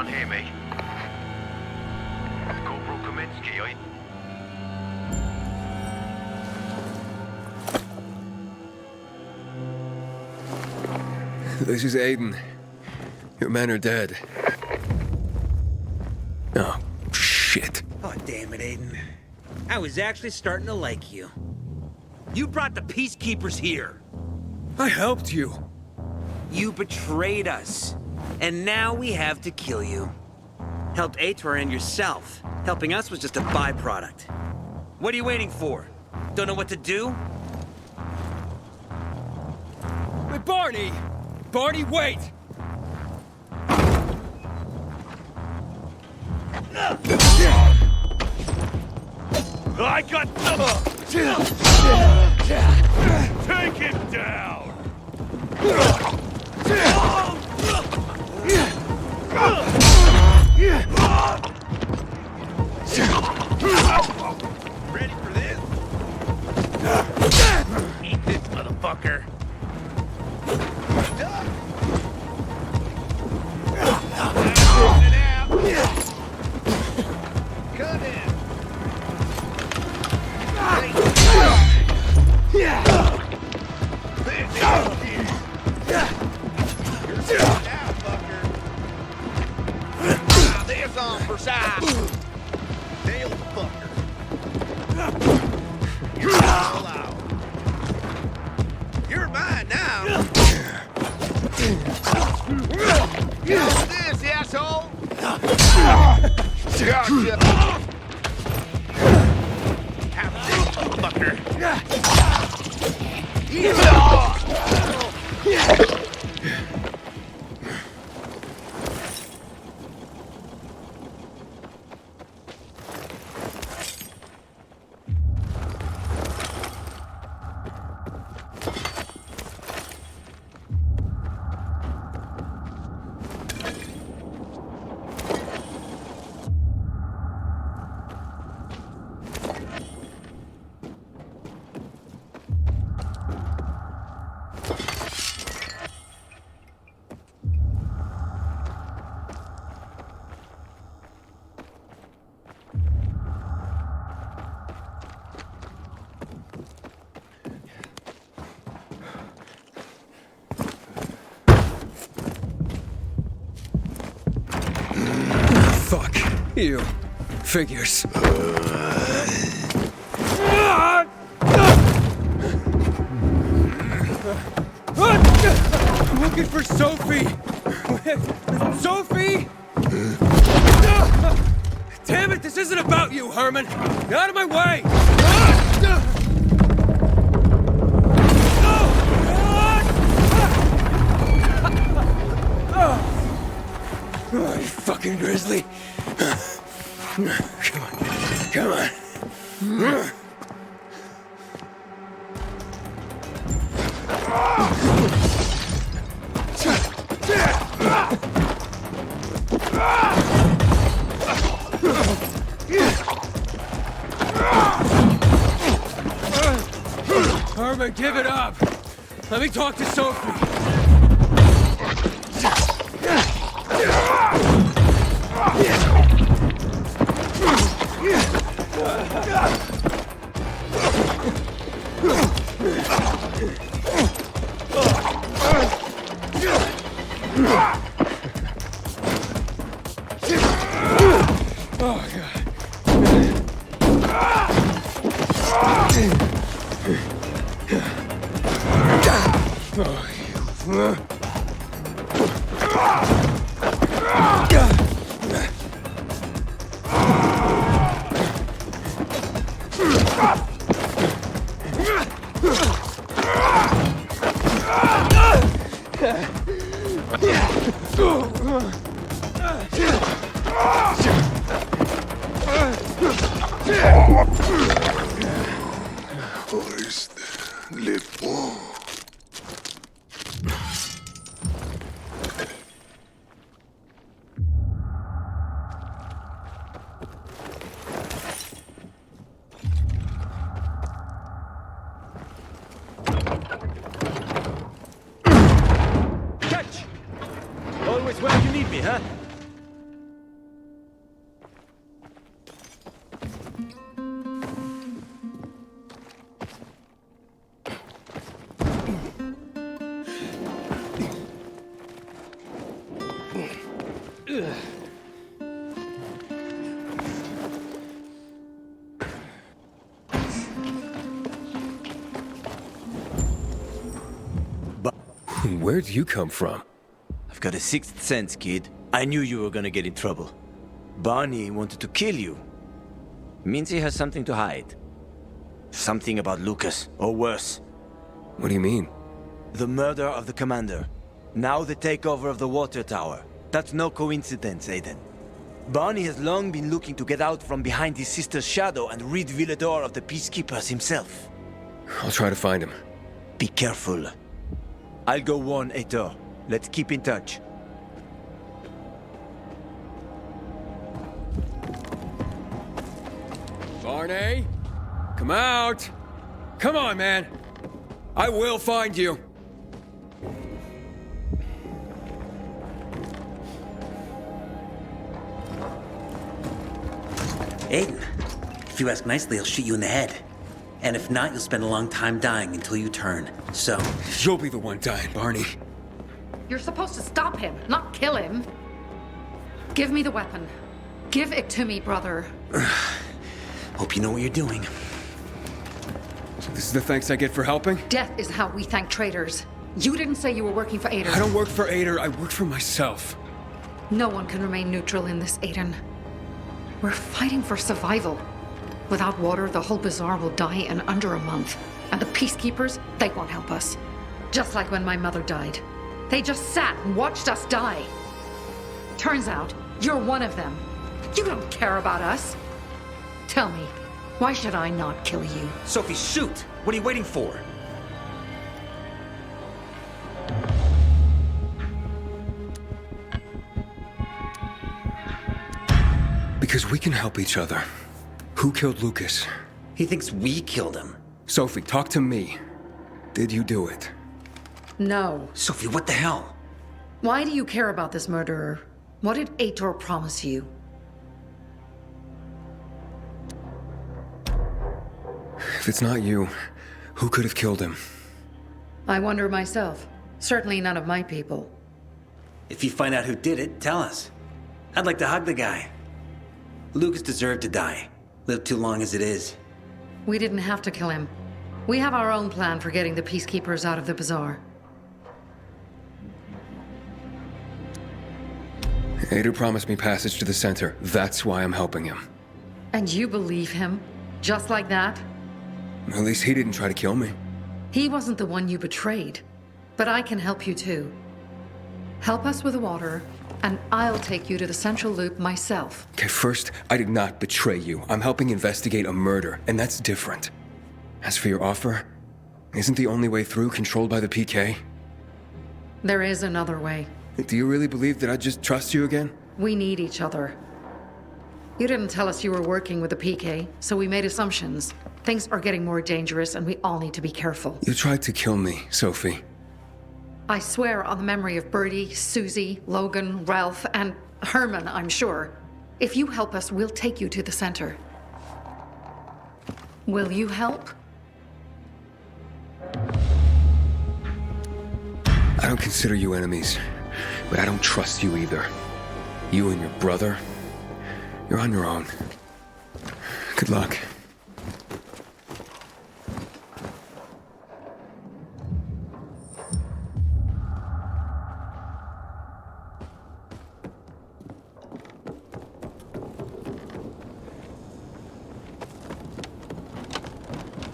[SPEAKER 20] can't hear me. Corporal Kaminsky, I...
[SPEAKER 3] This is Aiden. Your men are dead. Oh, shit.
[SPEAKER 1] Oh, damn it, Aiden. I was actually starting to like you. You brought the Peacekeepers here.
[SPEAKER 3] I helped you.
[SPEAKER 1] You betrayed us. And now we have to kill you. Helped Ator and yourself. Helping us was just a byproduct. What are you waiting for? Don't know what to do?
[SPEAKER 3] Hey, Barney! Barney, wait!
[SPEAKER 11] I got... Take him down! Ready for this? Eat this, motherfucker. Cut in. There's on for size. Nail the fucker. You're all out. You're mine now. Get off this, asshole. Gotcha. Have this, fucker.
[SPEAKER 3] Fuck. You. Figures. I'm looking for Sophie! Sophie! Damn it, this isn't about you, Herman! Get out of my way! Oh, you fucking grizzly! Come on, come on. Herman, give it up! Let me talk to Sophie! Oh, God.
[SPEAKER 9] Always where you need me, huh?
[SPEAKER 3] Where'd you come from?
[SPEAKER 2] I've got a sixth sense, kid. I knew you were gonna get in trouble. Barney wanted to kill you. Means he has something to hide. Something about Lucas, or worse.
[SPEAKER 3] What do you mean?
[SPEAKER 2] The murder of the commander. Now the takeover of the water tower. That's no coincidence, Aiden. Barney has long been looking to get out from behind his sister's shadow and rid Villador of the Peacekeepers himself.
[SPEAKER 3] I'll try to find him.
[SPEAKER 2] Be careful. I'll go warn Aitor. Let's keep in touch.
[SPEAKER 3] Barney? Come out! Come on, man! I will find you!
[SPEAKER 1] Aiden, if you ask nicely, I'll shoot you in the head. And if not, you'll spend a long time dying until you turn. So...
[SPEAKER 3] You'll be the one dying, Barney.
[SPEAKER 4] You're supposed to stop him, not kill him. Give me the weapon. Give it to me, brother.
[SPEAKER 1] Hope you know what you're doing.
[SPEAKER 3] So this is the thanks I get for helping?
[SPEAKER 4] Death is how we thank traitors. You didn't say you were working for Ader.
[SPEAKER 3] I don't work for Ader, I work for myself.
[SPEAKER 4] No one can remain neutral in this, Aiden. We're fighting for survival. Without water, the whole bazaar will die in under a month. And the peacekeepers, they won't help us. Just like when my mother died. They just sat and watched us die. Turns out, you're one of them. You don't care about us. Tell me, why should I not kill you?
[SPEAKER 1] Sophie, shoot! What are you waiting for?
[SPEAKER 3] Because we can help each other. Who killed Lucas?
[SPEAKER 1] He thinks we killed him.
[SPEAKER 3] Sophie, talk to me. Did you do it?
[SPEAKER 4] No.
[SPEAKER 1] Sophie, what the hell?
[SPEAKER 4] Why do you care about this murderer? What did Aitor promise you?
[SPEAKER 3] If it's not you, who could have killed him?
[SPEAKER 4] I wonder myself. Certainly none of my people.
[SPEAKER 1] If you find out who did it, tell us. I'd like to hug the guy. Lucas deserved to die. Lived too long as it is.
[SPEAKER 4] We didn't have to kill him. We have our own plan for getting the peacekeepers out of the bazaar.
[SPEAKER 3] Ader promised me passage to the center. That's why I'm helping him.
[SPEAKER 4] And you believe him? Just like that?
[SPEAKER 3] At least he didn't try to kill me.
[SPEAKER 4] He wasn't the one you betrayed. But I can help you too. Help us with the water, and I'll take you to the central loop myself.
[SPEAKER 3] Okay, first, I did not betray you. I'm helping investigate a murder, and that's different. As for your offer, isn't the only way through controlled by the PK?
[SPEAKER 4] There is another way.
[SPEAKER 3] Do you really believe that I'd just trust you again?
[SPEAKER 4] We need each other. You didn't tell us you were working with the PK, so we made assumptions. Things are getting more dangerous, and we all need to be careful.
[SPEAKER 3] You tried to kill me, Sophie.
[SPEAKER 4] I swear on the memory of Birdie, Susie, Logan, Ralph, and Herman, I'm sure. If you help us, we'll take you to the center. Will you help?
[SPEAKER 3] I don't consider you enemies, but I don't trust you either. You and your brother, you're on your own. Good luck.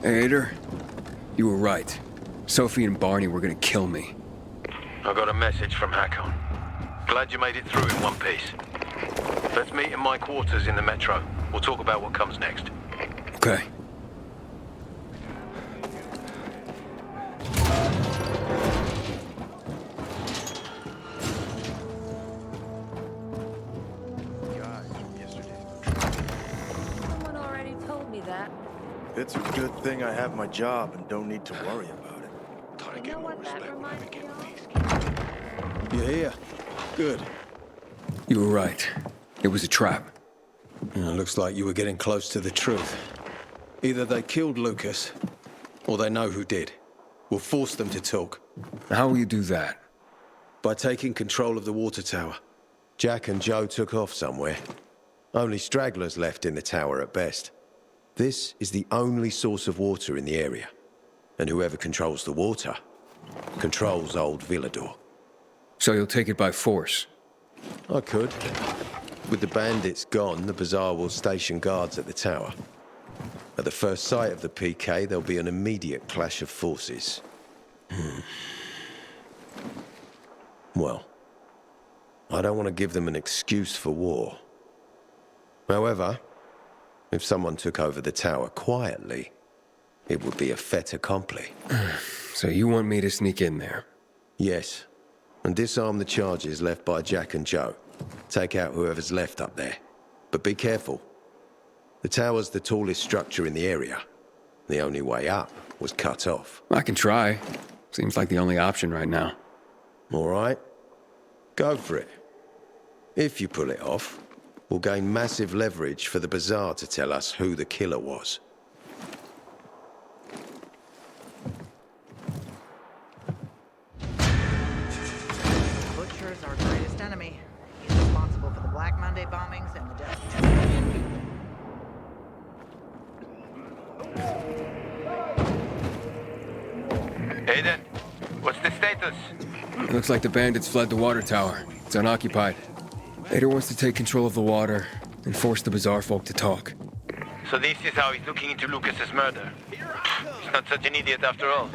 [SPEAKER 3] Hey, Ader, you were right. Sophie and Barney were gonna kill me.
[SPEAKER 12] I got a message from Hakon. Glad you made it through in one piece. Let's meet in my quarters in the metro. We'll talk about what comes next.
[SPEAKER 3] Okay.
[SPEAKER 21] Someone already told me that.
[SPEAKER 7] It's a good thing I have my job and don't need to worry about it.
[SPEAKER 21] Thought I'd get more respect when I became a peacekeeper.
[SPEAKER 7] You're here. Good.
[SPEAKER 3] You were right. It was a trap.
[SPEAKER 23] Looks like you were getting close to the truth. Either they killed Lucas, or they know who did. We'll force them to talk.
[SPEAKER 3] How will you do that?
[SPEAKER 23] By taking control of the water tower. Jack and Joe took off somewhere. Only stragglers left in the tower at best. This is the only source of water in the area. And whoever controls the water controls old Villador.
[SPEAKER 3] So you'll take it by force?
[SPEAKER 23] I could. With the bandits gone, the Bazaar will station guards at the tower. At the first sight of the PK, there'll be an immediate clash of forces. Well, I don't want to give them an excuse for war. However, if someone took over the tower quietly, it would be a fait accompli.
[SPEAKER 3] So you want me to sneak in there?
[SPEAKER 23] Yes, and disarm the charges left by Jack and Joe. Take out whoever's left up there. But be careful. The tower's the tallest structure in the area. The only way up was cut off.
[SPEAKER 3] I can try. Seems like the only option right now.
[SPEAKER 23] All right. Go for it. If you pull it off, we'll gain massive leverage for the Bazaar to tell us who the killer was.
[SPEAKER 8] Butcher is our greatest enemy. He's responsible for the Black Monday bombings and the death of 2 million people.
[SPEAKER 12] Aiden, what's the status?
[SPEAKER 3] It looks like the bandits fled the water tower. It's unoccupied. Ader wants to take control of the water and force the Bazaar folk to talk.
[SPEAKER 12] So this is how he's looking into Lucas's murder. He's not such an idiot after all.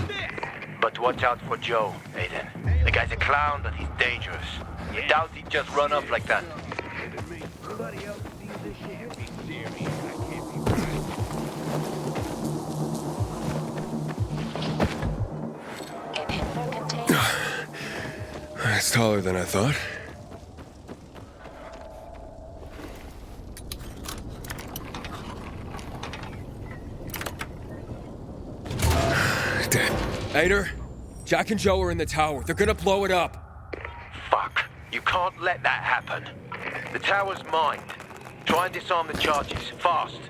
[SPEAKER 12] But watch out for Joe, Aiden. The guy's a clown, but he's dangerous. Doubt he'd just run off like that.
[SPEAKER 3] It's taller than I thought. Damn. Ader, Jack and Joe are in the tower. They're gonna blow it up.
[SPEAKER 12] Fuck. You can't let that happen. The tower's mined. Try and disarm the charges, fast.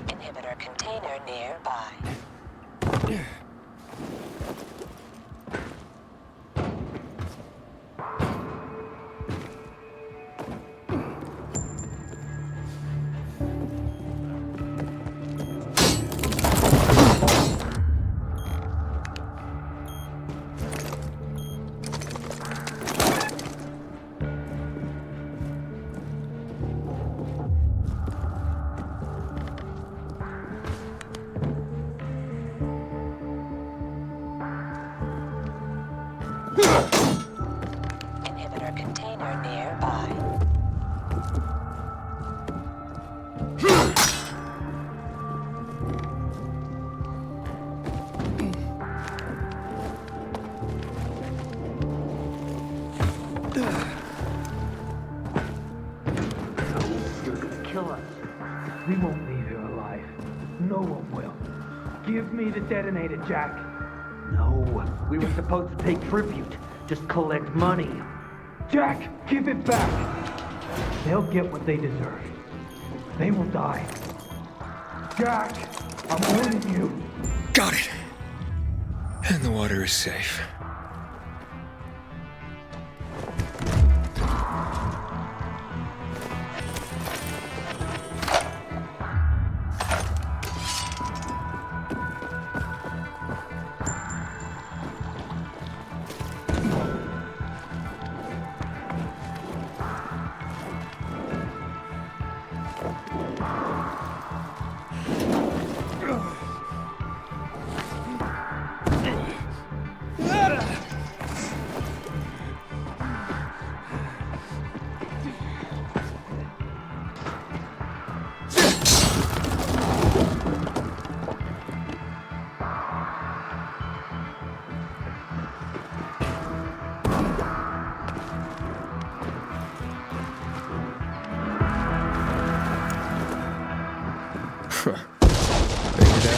[SPEAKER 22] Inhibitor container nearby. Inhibitor container nearby.
[SPEAKER 15] You're gonna kill us. We won't leave here alive. No one will. Give me the detonator, Jack. No, we were supposed to take tribute. Just collect money. Jack, give it back. They'll get what they deserve. They will die. Jack, I'm warning you.
[SPEAKER 3] Got it. And the water is safe.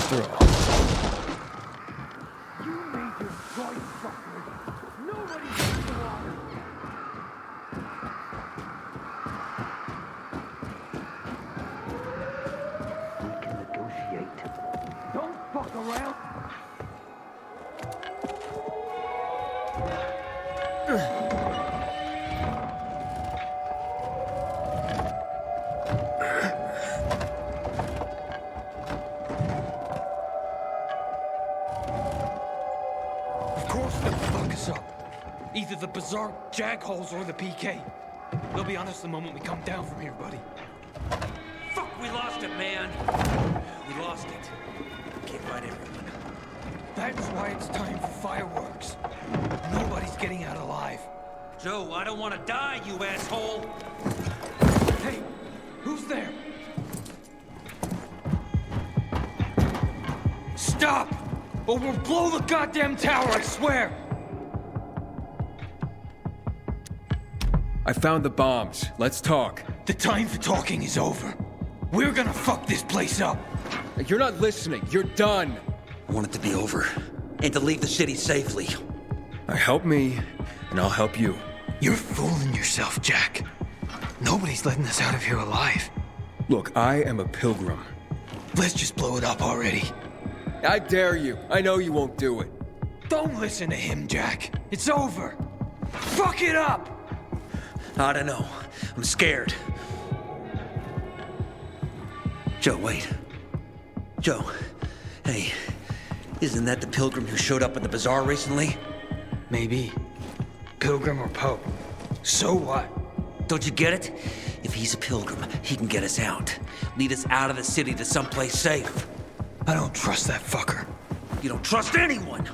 [SPEAKER 3] after all.
[SPEAKER 11] You made your choice, fucker. Nobody gets the water.
[SPEAKER 15] We can negotiate.
[SPEAKER 11] Don't fuck around.
[SPEAKER 14] Of course they'll fuck us up. Either the Bazaar jagholes or the PK. They'll be on us the moment we come down from here, buddy.
[SPEAKER 15] Fuck, we lost it, man. We lost it. Can't find everyone.
[SPEAKER 14] That's why it's time for fireworks. Nobody's getting out alive.
[SPEAKER 15] Joe, I don't want to die, you asshole.
[SPEAKER 14] Hey, who's there? Stop! Or we'll blow the goddamn tower, I swear!
[SPEAKER 3] I found the bombs. Let's talk.
[SPEAKER 14] The time for talking is over. We're gonna fuck this place up.
[SPEAKER 3] You're not listening. You're done.
[SPEAKER 1] I want it to be over, and to leave the city safely.
[SPEAKER 3] Help me, and I'll help you.
[SPEAKER 14] You're fooling yourself, Jack. Nobody's letting us out of here alive.
[SPEAKER 3] Look, I am a pilgrim.
[SPEAKER 14] Let's just blow it up already.
[SPEAKER 3] I dare you. I know you won't do it.
[SPEAKER 14] Don't listen to him, Jack. It's over. Fuck it up!
[SPEAKER 1] I don't know. I'm scared. Joe, wait. Joe, hey, isn't that the pilgrim who showed up at the bazaar recently?
[SPEAKER 14] Maybe. Pilgrim or Pope. So what?
[SPEAKER 1] Don't you get it? If he's a pilgrim, he can get us out. Lead us out of the city to someplace safe.
[SPEAKER 14] I don't trust that fucker.
[SPEAKER 1] You don't trust anyone!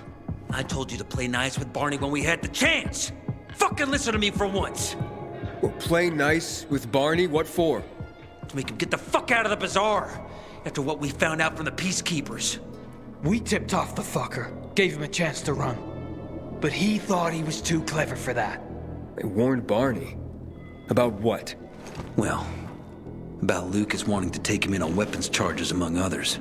[SPEAKER 1] I told you to play nice with Barney when we had the chance! Fucking listen to me for once!
[SPEAKER 3] Well, play nice with Barney? What for?
[SPEAKER 1] To make him get the fuck out of the bazaar! After what we found out from the peacekeepers.
[SPEAKER 14] We tipped off the fucker. Gave him a chance to run. But he thought he was too clever for that.
[SPEAKER 3] They warned Barney. About what?
[SPEAKER 1] Well, about Lucas wanting to take him in on weapons charges, among others.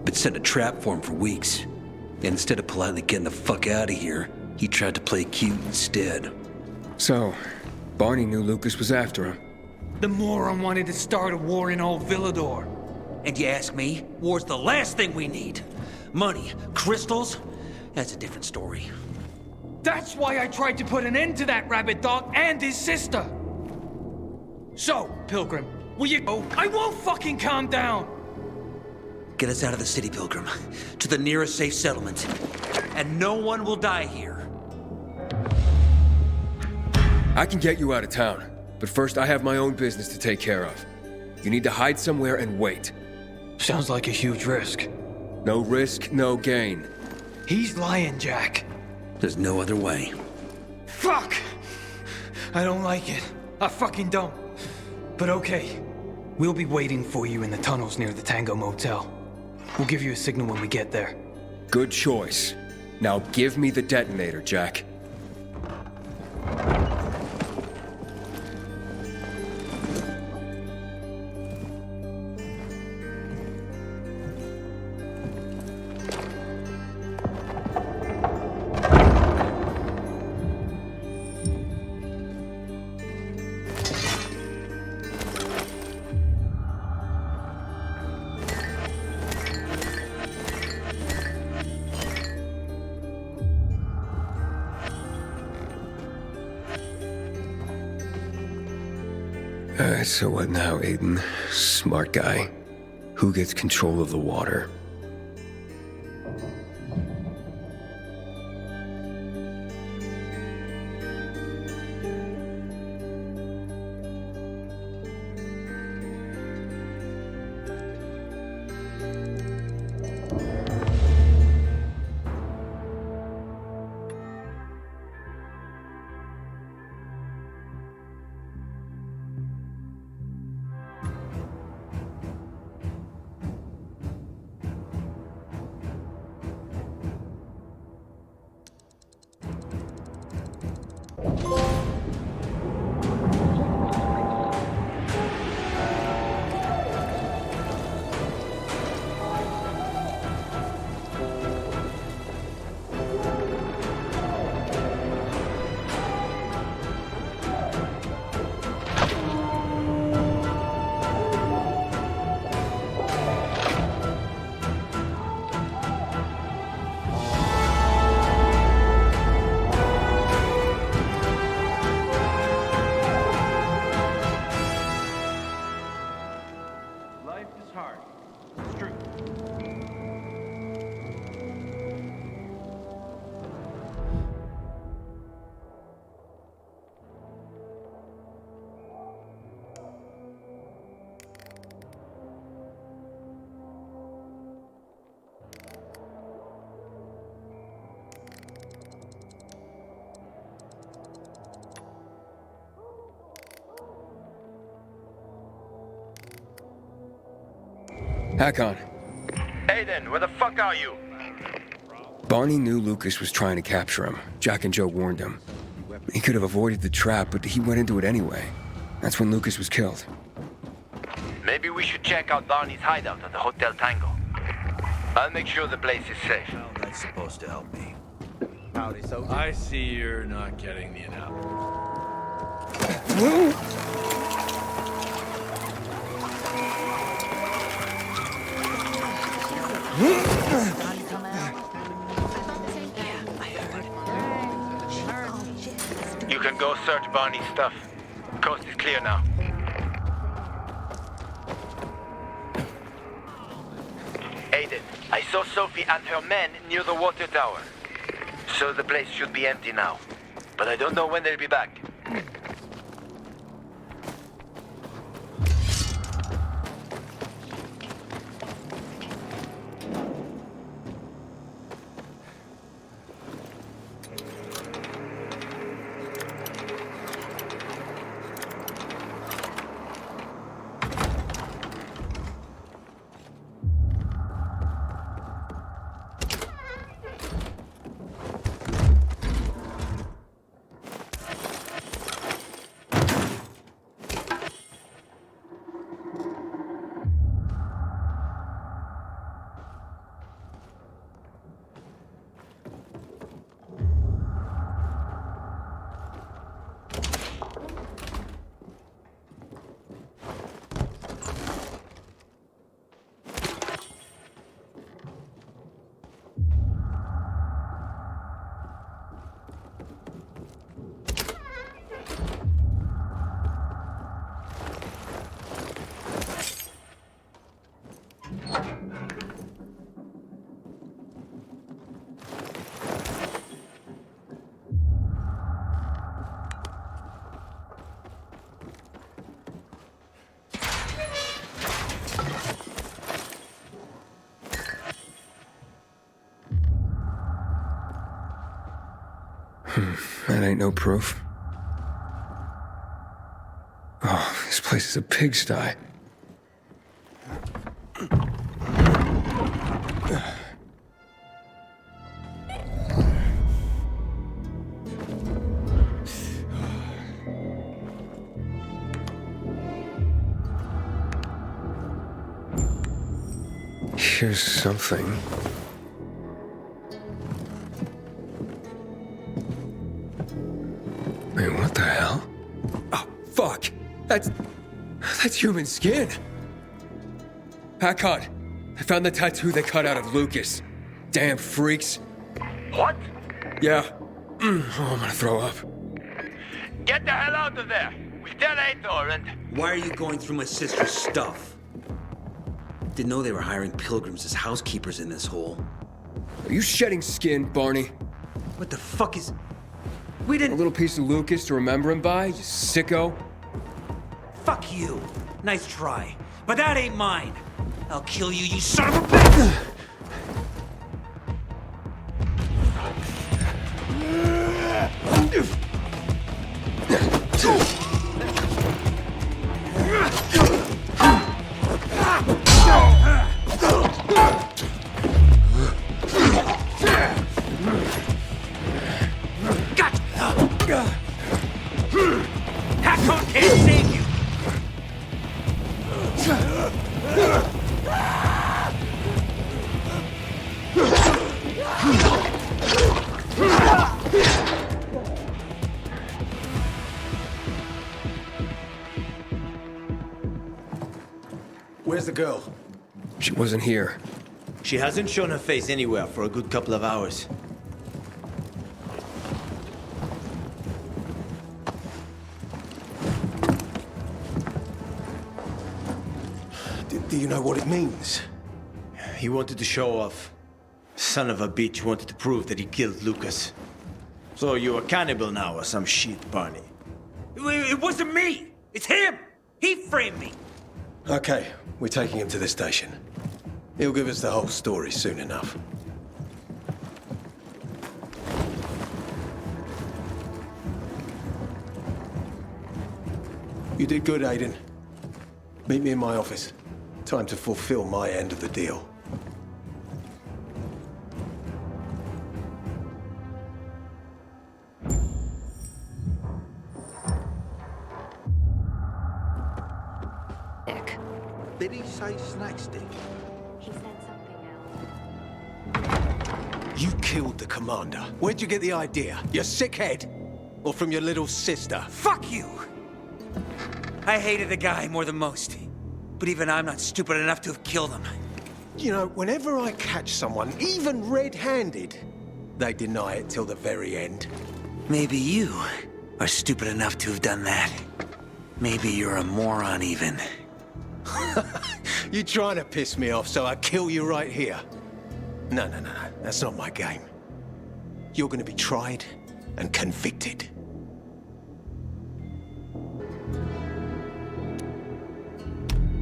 [SPEAKER 1] But set a trap for him for weeks. And instead of politely getting the fuck out of here, he tried to play cute instead.
[SPEAKER 3] So, Barney knew Lucas was after him.
[SPEAKER 14] The moron wanted to start a war in old Villador.
[SPEAKER 1] And you ask me, war's the last thing we need. Money, crystals, that's a different story.
[SPEAKER 14] That's why I tried to put an end to that rabbit dog and his sister. So, Pilgrim, will you go? I won't fucking calm down!
[SPEAKER 1] Get us out of the city, Pilgrim, to the nearest safe settlement. And no one will die here.
[SPEAKER 3] I can get you out of town, but first I have my own business to take care of. You need to hide somewhere and wait.
[SPEAKER 14] Sounds like a huge risk.
[SPEAKER 3] No risk, no gain.
[SPEAKER 14] He's lying, Jack.
[SPEAKER 1] There's no other way.
[SPEAKER 14] Fuck! I don't like it. I fucking don't. But okay. We'll be waiting for you in the tunnels near the Tango Motel. We'll give you a signal when we get there.
[SPEAKER 3] Good choice. Now give me the detonator, Jack. So what now, Aiden? Smart guy. Who gets control of the water? Hakon.
[SPEAKER 12] Aiden, where the fuck are you?
[SPEAKER 3] Barney knew Lucas was trying to capture him. Jack and Joe warned him. He could have avoided the trap, but he went into it anyway. That's when Lucas was killed.
[SPEAKER 12] Maybe we should check out Barney's hideout at the Hotel Tango. I'll make sure the place is safe.
[SPEAKER 2] How that's supposed to help me?
[SPEAKER 5] Howdy, so.
[SPEAKER 9] I see you're not getting the analogy.
[SPEAKER 12] You can go search Barney's stuff. Coast is clear now. Aiden, I saw Sophie and her men near the water tower. So the place should be empty now. But I don't know when they'll be back.
[SPEAKER 3] That ain't no proof. Oh, this place is a pigsty. Here's something. Wait, what the hell? Oh, fuck! That's human skin! Hakon! I found the tattoo they cut out of Lucas. Damn freaks.
[SPEAKER 12] What?
[SPEAKER 3] Yeah. Oh, I'm gonna throw up.
[SPEAKER 12] Get the hell out of there! We'll tell Aitor and...
[SPEAKER 1] Why are you going through my sister's stuff? Didn't know they were hiring pilgrims as housekeepers in this hole.
[SPEAKER 3] Are you shedding skin, Barney?
[SPEAKER 1] What the fuck is... We didn't...
[SPEAKER 3] A little piece of Lucas to remember him by, you sicko?
[SPEAKER 15] Fuck you. Nice try. But that ain't mine. I'll kill you, you son of a bitch! Hakon can't save you!
[SPEAKER 2] Where's the girl?
[SPEAKER 3] She wasn't here.
[SPEAKER 2] She hasn't shown her face anywhere for a good couple of hours.
[SPEAKER 7] Do you know what it means?
[SPEAKER 2] He wanted to show off. Son of a bitch wanted to prove that he killed Lucas. So you're a cannibal now or some shit, Barney.
[SPEAKER 15] It wasn't me! It's him! He framed me!
[SPEAKER 7] Okay, we're taking him to the station. He'll give us the whole story soon enough. You did good, Aiden. Meet me in my office. Time to fulfill my end of the deal.
[SPEAKER 11] Did he say snack stick?
[SPEAKER 22] He said something else.
[SPEAKER 7] You killed the commander. Where'd you get the idea? Your sick head? Or from your little sister?
[SPEAKER 1] Fuck you! I hated the guy more than most. But even I'm not stupid enough to have killed him.
[SPEAKER 7] You know, whenever I catch someone, even red-handed, they deny it till the very end.
[SPEAKER 1] Maybe you are stupid enough to have done that. Maybe you're a moron even.
[SPEAKER 7] You trying to piss me off so I kill you right here? No. That's not my game. You're gonna be tried and convicted.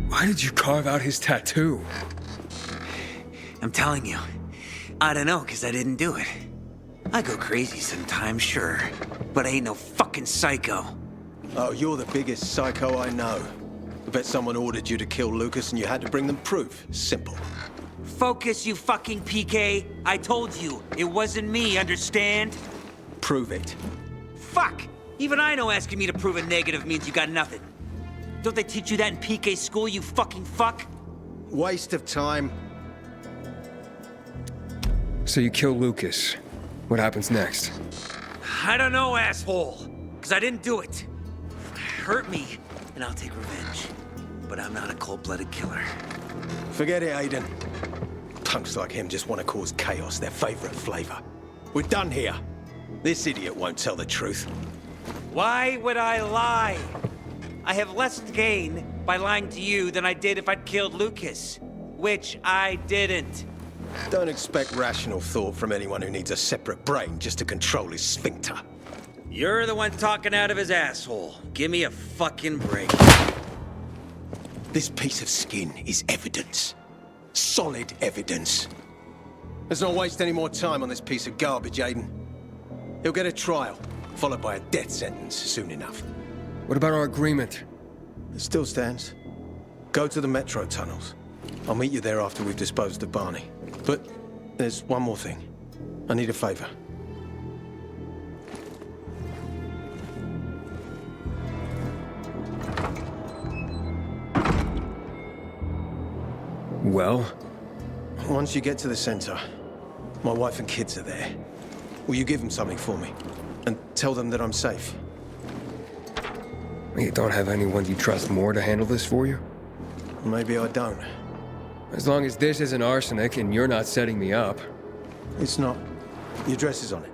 [SPEAKER 3] Why did you carve out his tattoo?
[SPEAKER 1] I'm telling you, I don't know, because I didn't do it. I go crazy sometimes, sure, but I ain't no fucking psycho.
[SPEAKER 7] Oh, you're the biggest psycho I know. I bet someone ordered you to kill Lucas and you had to bring them proof. Simple.
[SPEAKER 1] Focus, you fucking PK. I told you, it wasn't me, understand?
[SPEAKER 7] Prove it.
[SPEAKER 1] Fuck! Even I know asking me to prove a negative means you got nothing. Don't they teach you that in PK school, you fucking fuck?
[SPEAKER 7] Waste of time.
[SPEAKER 3] So you kill Lucas. What happens next?
[SPEAKER 1] I don't know, asshole. Because I didn't do it. Hurt me, and I'll take revenge. But I'm not a cold-blooded killer.
[SPEAKER 7] Forget it, Aiden. Punks like him just want to cause chaos, their favorite flavor. We're done here. This idiot won't tell the truth.
[SPEAKER 1] Why would I lie? I have less to gain by lying to you than I did if I'd killed Lucas. Which I didn't.
[SPEAKER 7] Don't expect rational thought from anyone who needs a separate brain just to control his sphincter.
[SPEAKER 1] You're the one talking out of his asshole. Give me a fucking break.
[SPEAKER 7] This piece of skin is evidence. Solid evidence. Let's not waste any more time on this piece of garbage, Aiden. He'll get a trial, followed by a death sentence soon enough.
[SPEAKER 3] What about our agreement?
[SPEAKER 7] It still stands. Go to the metro tunnels. I'll meet you there after we've disposed of Barney. But there's one more thing. I need a favor.
[SPEAKER 3] Well?
[SPEAKER 7] Once you get to the center, my wife and kids are there. Will you give them something for me? And tell them that I'm safe?
[SPEAKER 3] You don't have anyone you trust more to handle this for you?
[SPEAKER 7] Maybe I don't.
[SPEAKER 3] As long as this isn't arsenic and you're not setting me up.
[SPEAKER 7] It's not. The address is on it.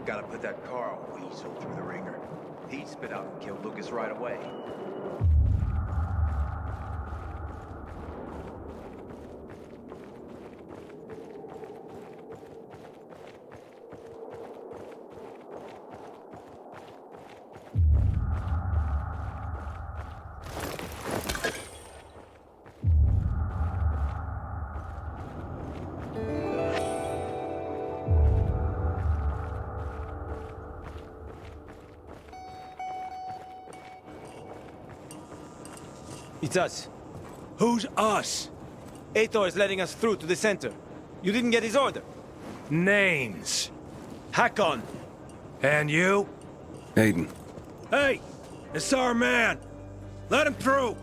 [SPEAKER 9] Gotta put that Carl weasel through the ringer. He'd spit out and kill Lucas right away.
[SPEAKER 2] It's us.
[SPEAKER 6] Who's us?
[SPEAKER 2] Aethor is letting us through to the center. You didn't get his order.
[SPEAKER 6] Names.
[SPEAKER 2] Hakon.
[SPEAKER 6] And you?
[SPEAKER 3] Aiden.
[SPEAKER 6] Hey! It's our man! Let him through!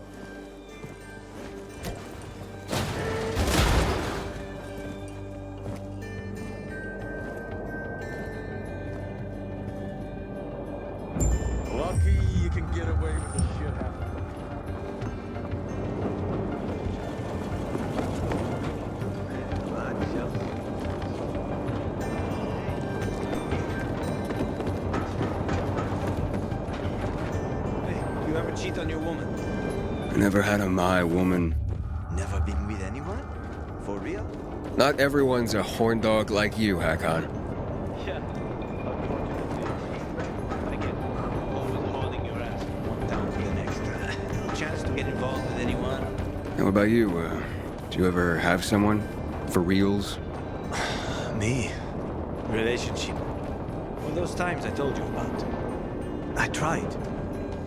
[SPEAKER 11] Lucky you can get away with this shit happening.
[SPEAKER 2] Hey, you ever cheat on your woman?
[SPEAKER 3] I never had a my woman.
[SPEAKER 2] Never been with anyone? For real?
[SPEAKER 3] Not everyone's a horn dog like you, Hakon.
[SPEAKER 9] Yeah. Again, always holding your ass one
[SPEAKER 2] Down to the next. Chance to get involved with anyone?
[SPEAKER 3] How about you, Do you ever have someone? For reals?
[SPEAKER 2] Me? Relationship. Well, those times I told you about. I tried.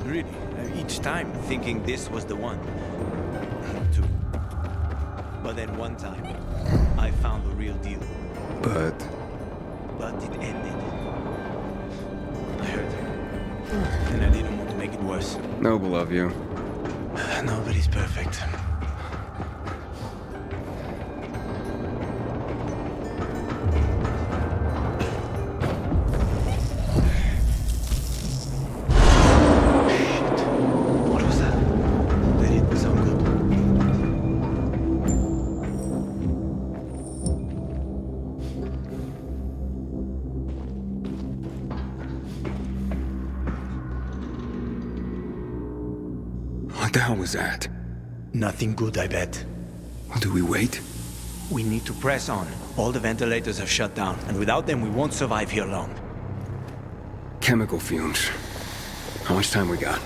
[SPEAKER 2] Really. Each time thinking this was the one. Two. But then one time, I found the real deal.
[SPEAKER 3] But
[SPEAKER 2] it ended. I hurt her. And I didn't want to make it worse.
[SPEAKER 3] noble of you.
[SPEAKER 2] Nobody's perfect.
[SPEAKER 3] What the hell was that?
[SPEAKER 2] Nothing good, I bet.
[SPEAKER 3] Well, do we wait?
[SPEAKER 2] We need to press on. All the ventilators have shut down, and without them we won't survive here long.
[SPEAKER 3] Chemical fumes. How much time we got?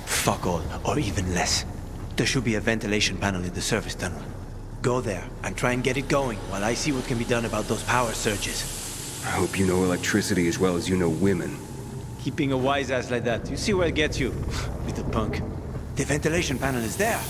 [SPEAKER 2] Fuck all, or even less. There should be a ventilation panel in the service tunnel. Go there, and try and get it going, while I see what can be done about those power surges.
[SPEAKER 3] I hope you know electricity as well as you know women.
[SPEAKER 2] Keeping a wise ass like that, you see where it gets you, little punk. The ventilation panel is there.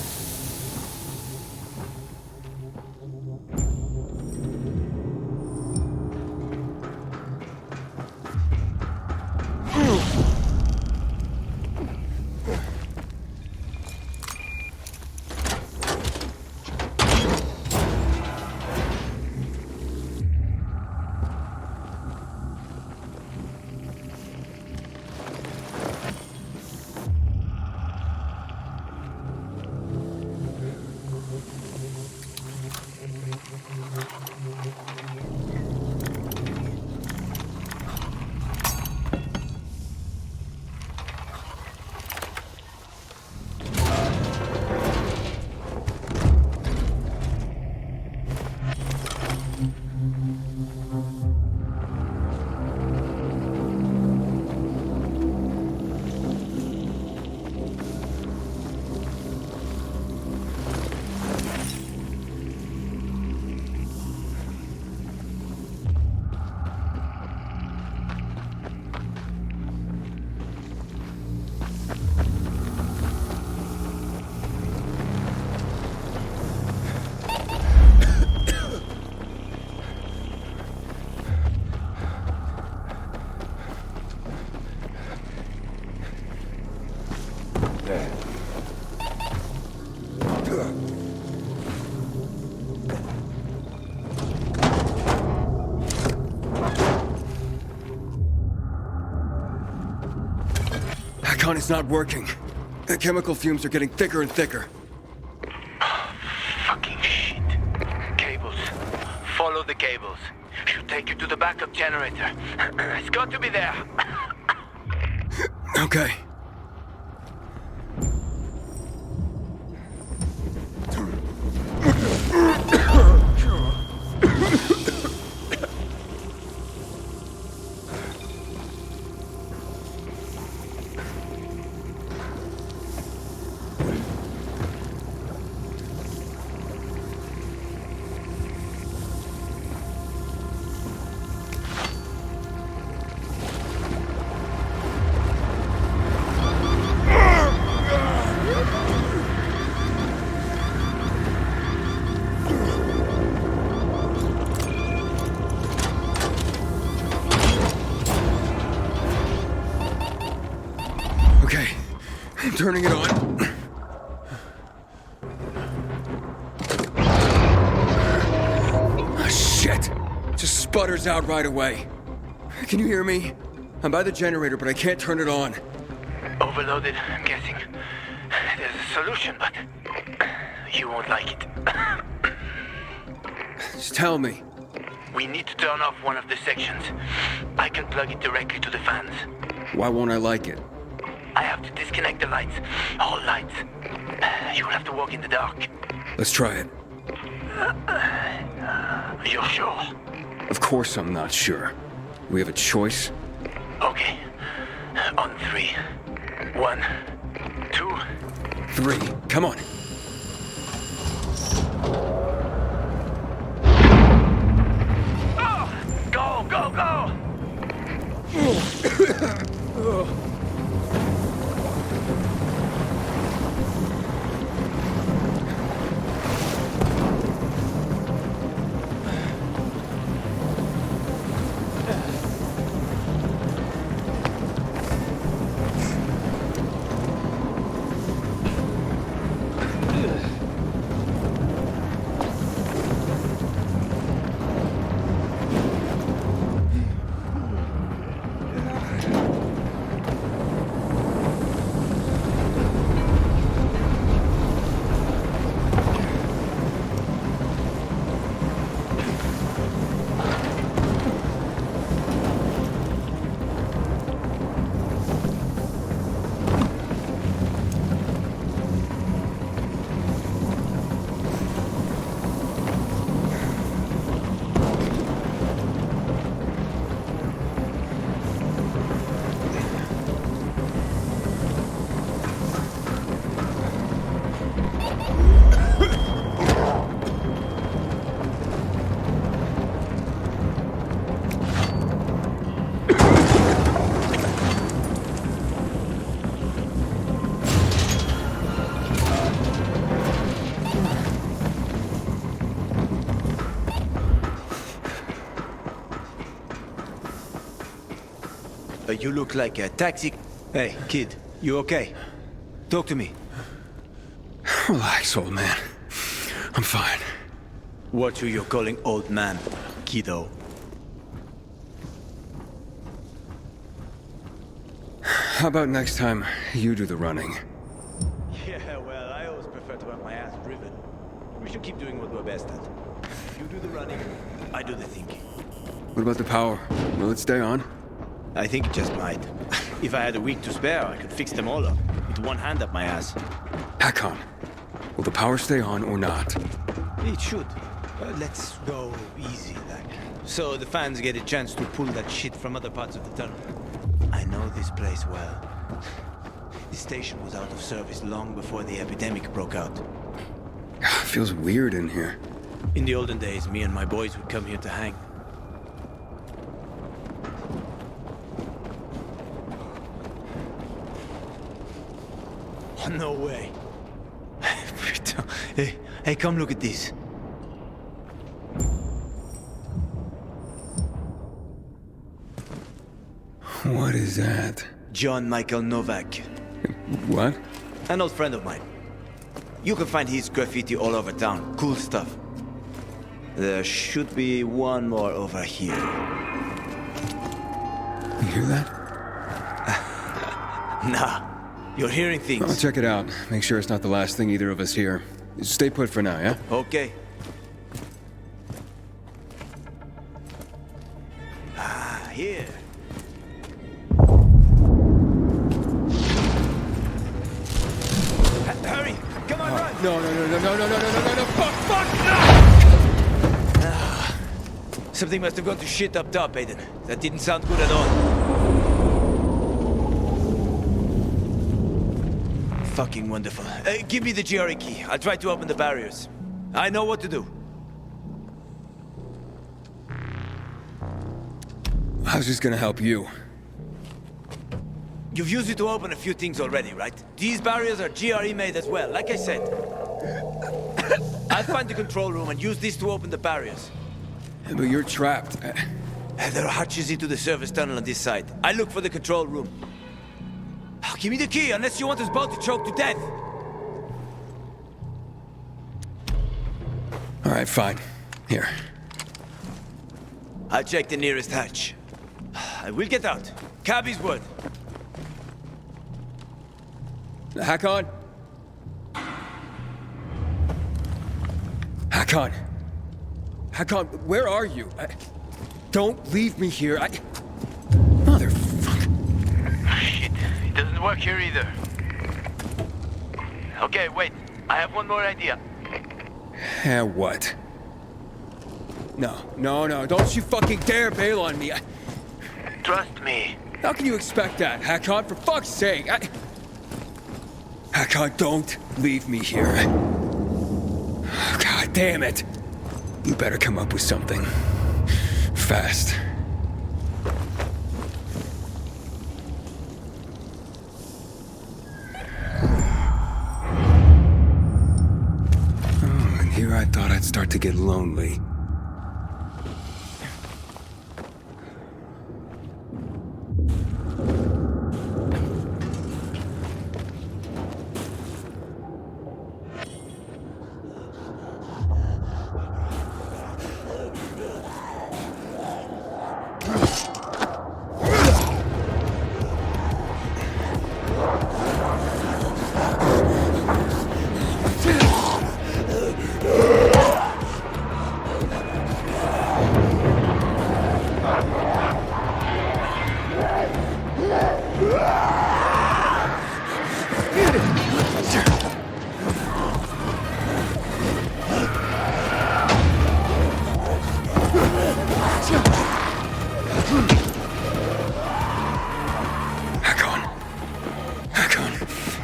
[SPEAKER 3] Con is not working. The chemical fumes are getting thicker and thicker.
[SPEAKER 20] Fucking shit. Cables. Follow the cables. Should take you to the backup generator. It's got to be there.
[SPEAKER 3] Okay. Turning it on. Oh, shit! Just sputters out right away. Can you hear me? I'm by the generator, but I can't turn it on.
[SPEAKER 20] Overloaded, I'm guessing. There's a solution, but you won't like it.
[SPEAKER 3] Just tell me.
[SPEAKER 20] We need to turn off one of the sections. I can plug it directly to the fans.
[SPEAKER 3] Why won't I like it?
[SPEAKER 20] I have to disconnect the lights. All lights. You'll have to walk in the dark.
[SPEAKER 3] Let's try it.
[SPEAKER 20] You're sure?
[SPEAKER 3] Of course I'm not sure. We have a choice?
[SPEAKER 20] Okay. On 3. 1, 2,
[SPEAKER 3] 3. Come on.
[SPEAKER 2] You look like a taxi... Hey, kid, you okay? Talk to me.
[SPEAKER 3] Relax, old man. I'm fine.
[SPEAKER 2] What are you calling old man, kiddo?
[SPEAKER 3] How about next time you do the running?
[SPEAKER 2] Yeah, well, I always prefer to have my ass driven. We should keep doing what we're best at. You do the running, I do the thinking.
[SPEAKER 3] What about the power? Will it stay on?
[SPEAKER 2] I think it just might. If I had a week to spare, I could fix them all up. With one hand up my ass.
[SPEAKER 3] Hakon, will the power stay on or not?
[SPEAKER 2] It should. Let's go easy, like. So the fans get a chance to pull that shit from other parts of the tunnel. I know this place well. The station was out of service long before the epidemic broke out.
[SPEAKER 3] Feels weird in here.
[SPEAKER 2] In the olden days, me and my boys would come here to hang. Oh, no way. Hey, come look at this.
[SPEAKER 3] What is that?
[SPEAKER 2] John Michael Novak.
[SPEAKER 3] What?
[SPEAKER 2] An old friend of mine. You can find his graffiti all over town. Cool stuff. There should be one more over here.
[SPEAKER 3] You hear that?
[SPEAKER 2] Nah. You're hearing things.
[SPEAKER 3] I'll check it out. Make sure it's not the last thing either of us hear. Stay put for now, yeah?
[SPEAKER 2] Okay. Ah, here. Hurry! Come on, run!
[SPEAKER 3] No, fuck!
[SPEAKER 2] Something must have gone to shit up top, Aiden. That didn't sound good at all. Fucking wonderful. Give me the GRE key. I'll try to open the barriers. I know what to do.
[SPEAKER 3] How's this gonna help you?
[SPEAKER 2] You've used it to open a few things already, right? These barriers are GRE made as well, like I said. I'll find the control room and use this to open the barriers.
[SPEAKER 3] But you're trapped.
[SPEAKER 2] There are hatches into the service tunnel on this side. I look for the control room. Give me the key, unless you want us both to choke to death.
[SPEAKER 3] All right, fine. Here.
[SPEAKER 2] I'll check the nearest hatch. I will get out. Cabby's word.
[SPEAKER 3] Hakon? Hakon? Hakon, where are you? Don't leave me here. Motherfucker.
[SPEAKER 12] Shit, it doesn't work here either. Okay, wait. I have one more idea.
[SPEAKER 3] What? No, don't you fucking dare bail on me.
[SPEAKER 12] Trust me.
[SPEAKER 3] How can you expect that, Hakon? For fuck's sake! Hakon, don't leave me here. God damn it! You better come up with something. Fast. start to get lonely.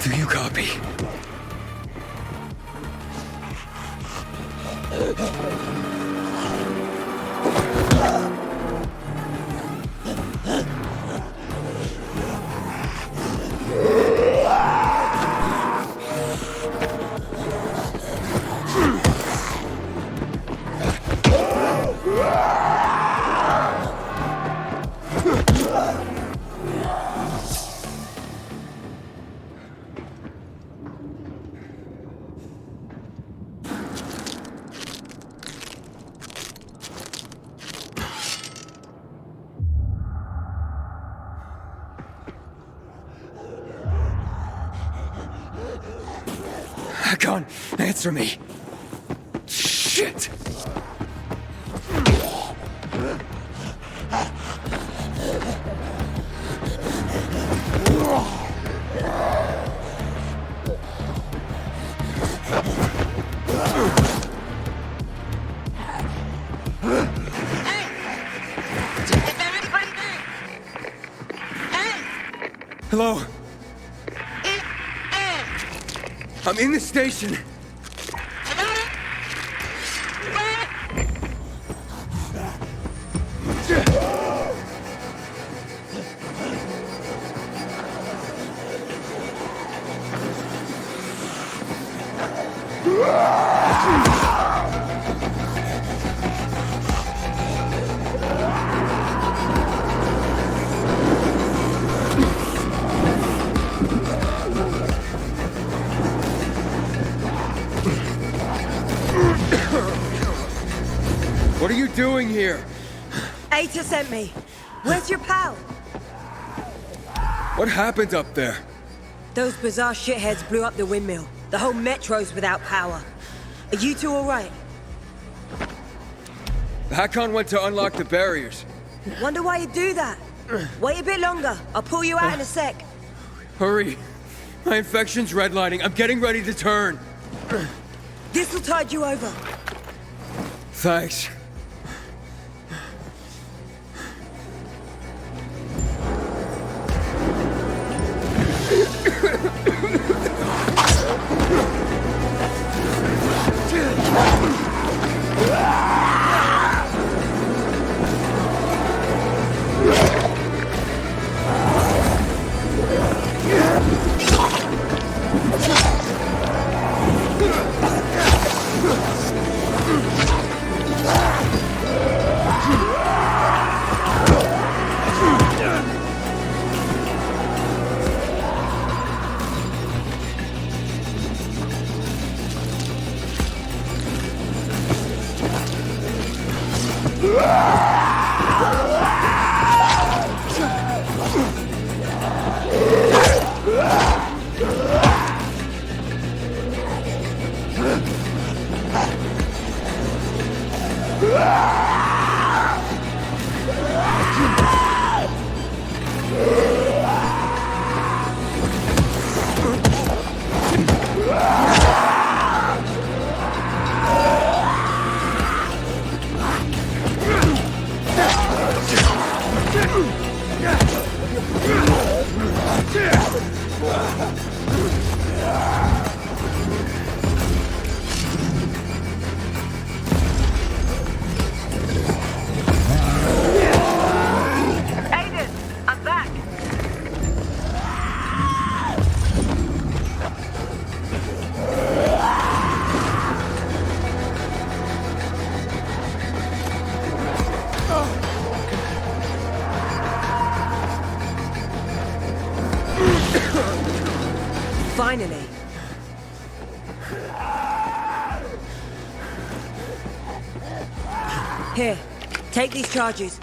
[SPEAKER 3] Do you copy? Hakon, answer me. Shit! Hello? I'm in the station. What are you doing here?
[SPEAKER 13] Aita sent me. Where's your pal?
[SPEAKER 3] What happened up there?
[SPEAKER 13] Those bizarre shitheads blew up the windmill. The whole metro's without power. Are you two all right?
[SPEAKER 3] The Hakon went to unlock the barriers.
[SPEAKER 13] Wonder why you do that. Wait a bit longer. I'll pull you out in a sec.
[SPEAKER 3] Hurry. My infection's redlining. I'm getting ready to turn.
[SPEAKER 13] This'll tide you over.
[SPEAKER 3] Thanks.
[SPEAKER 13] Finally. Here, take these charges.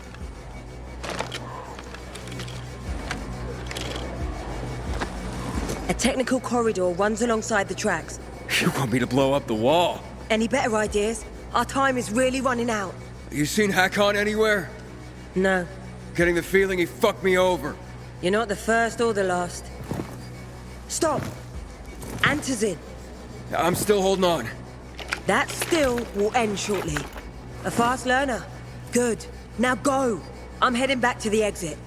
[SPEAKER 13] A technical corridor runs alongside the tracks.
[SPEAKER 3] You want me to blow up the wall?
[SPEAKER 13] Any better ideas? Our time is really running out.
[SPEAKER 3] You seen Hakon anywhere?
[SPEAKER 13] No.
[SPEAKER 3] Getting the feeling he fucked me over.
[SPEAKER 13] You're not the first or the last. Stop! Anta's in.
[SPEAKER 3] I'm still holding on.
[SPEAKER 13] That still will end shortly. A fast learner. Good. Now go. I'm heading back to the exit.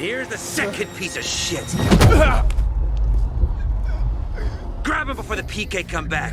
[SPEAKER 1] Here's the second piece of shit. Grab him before the PK come back.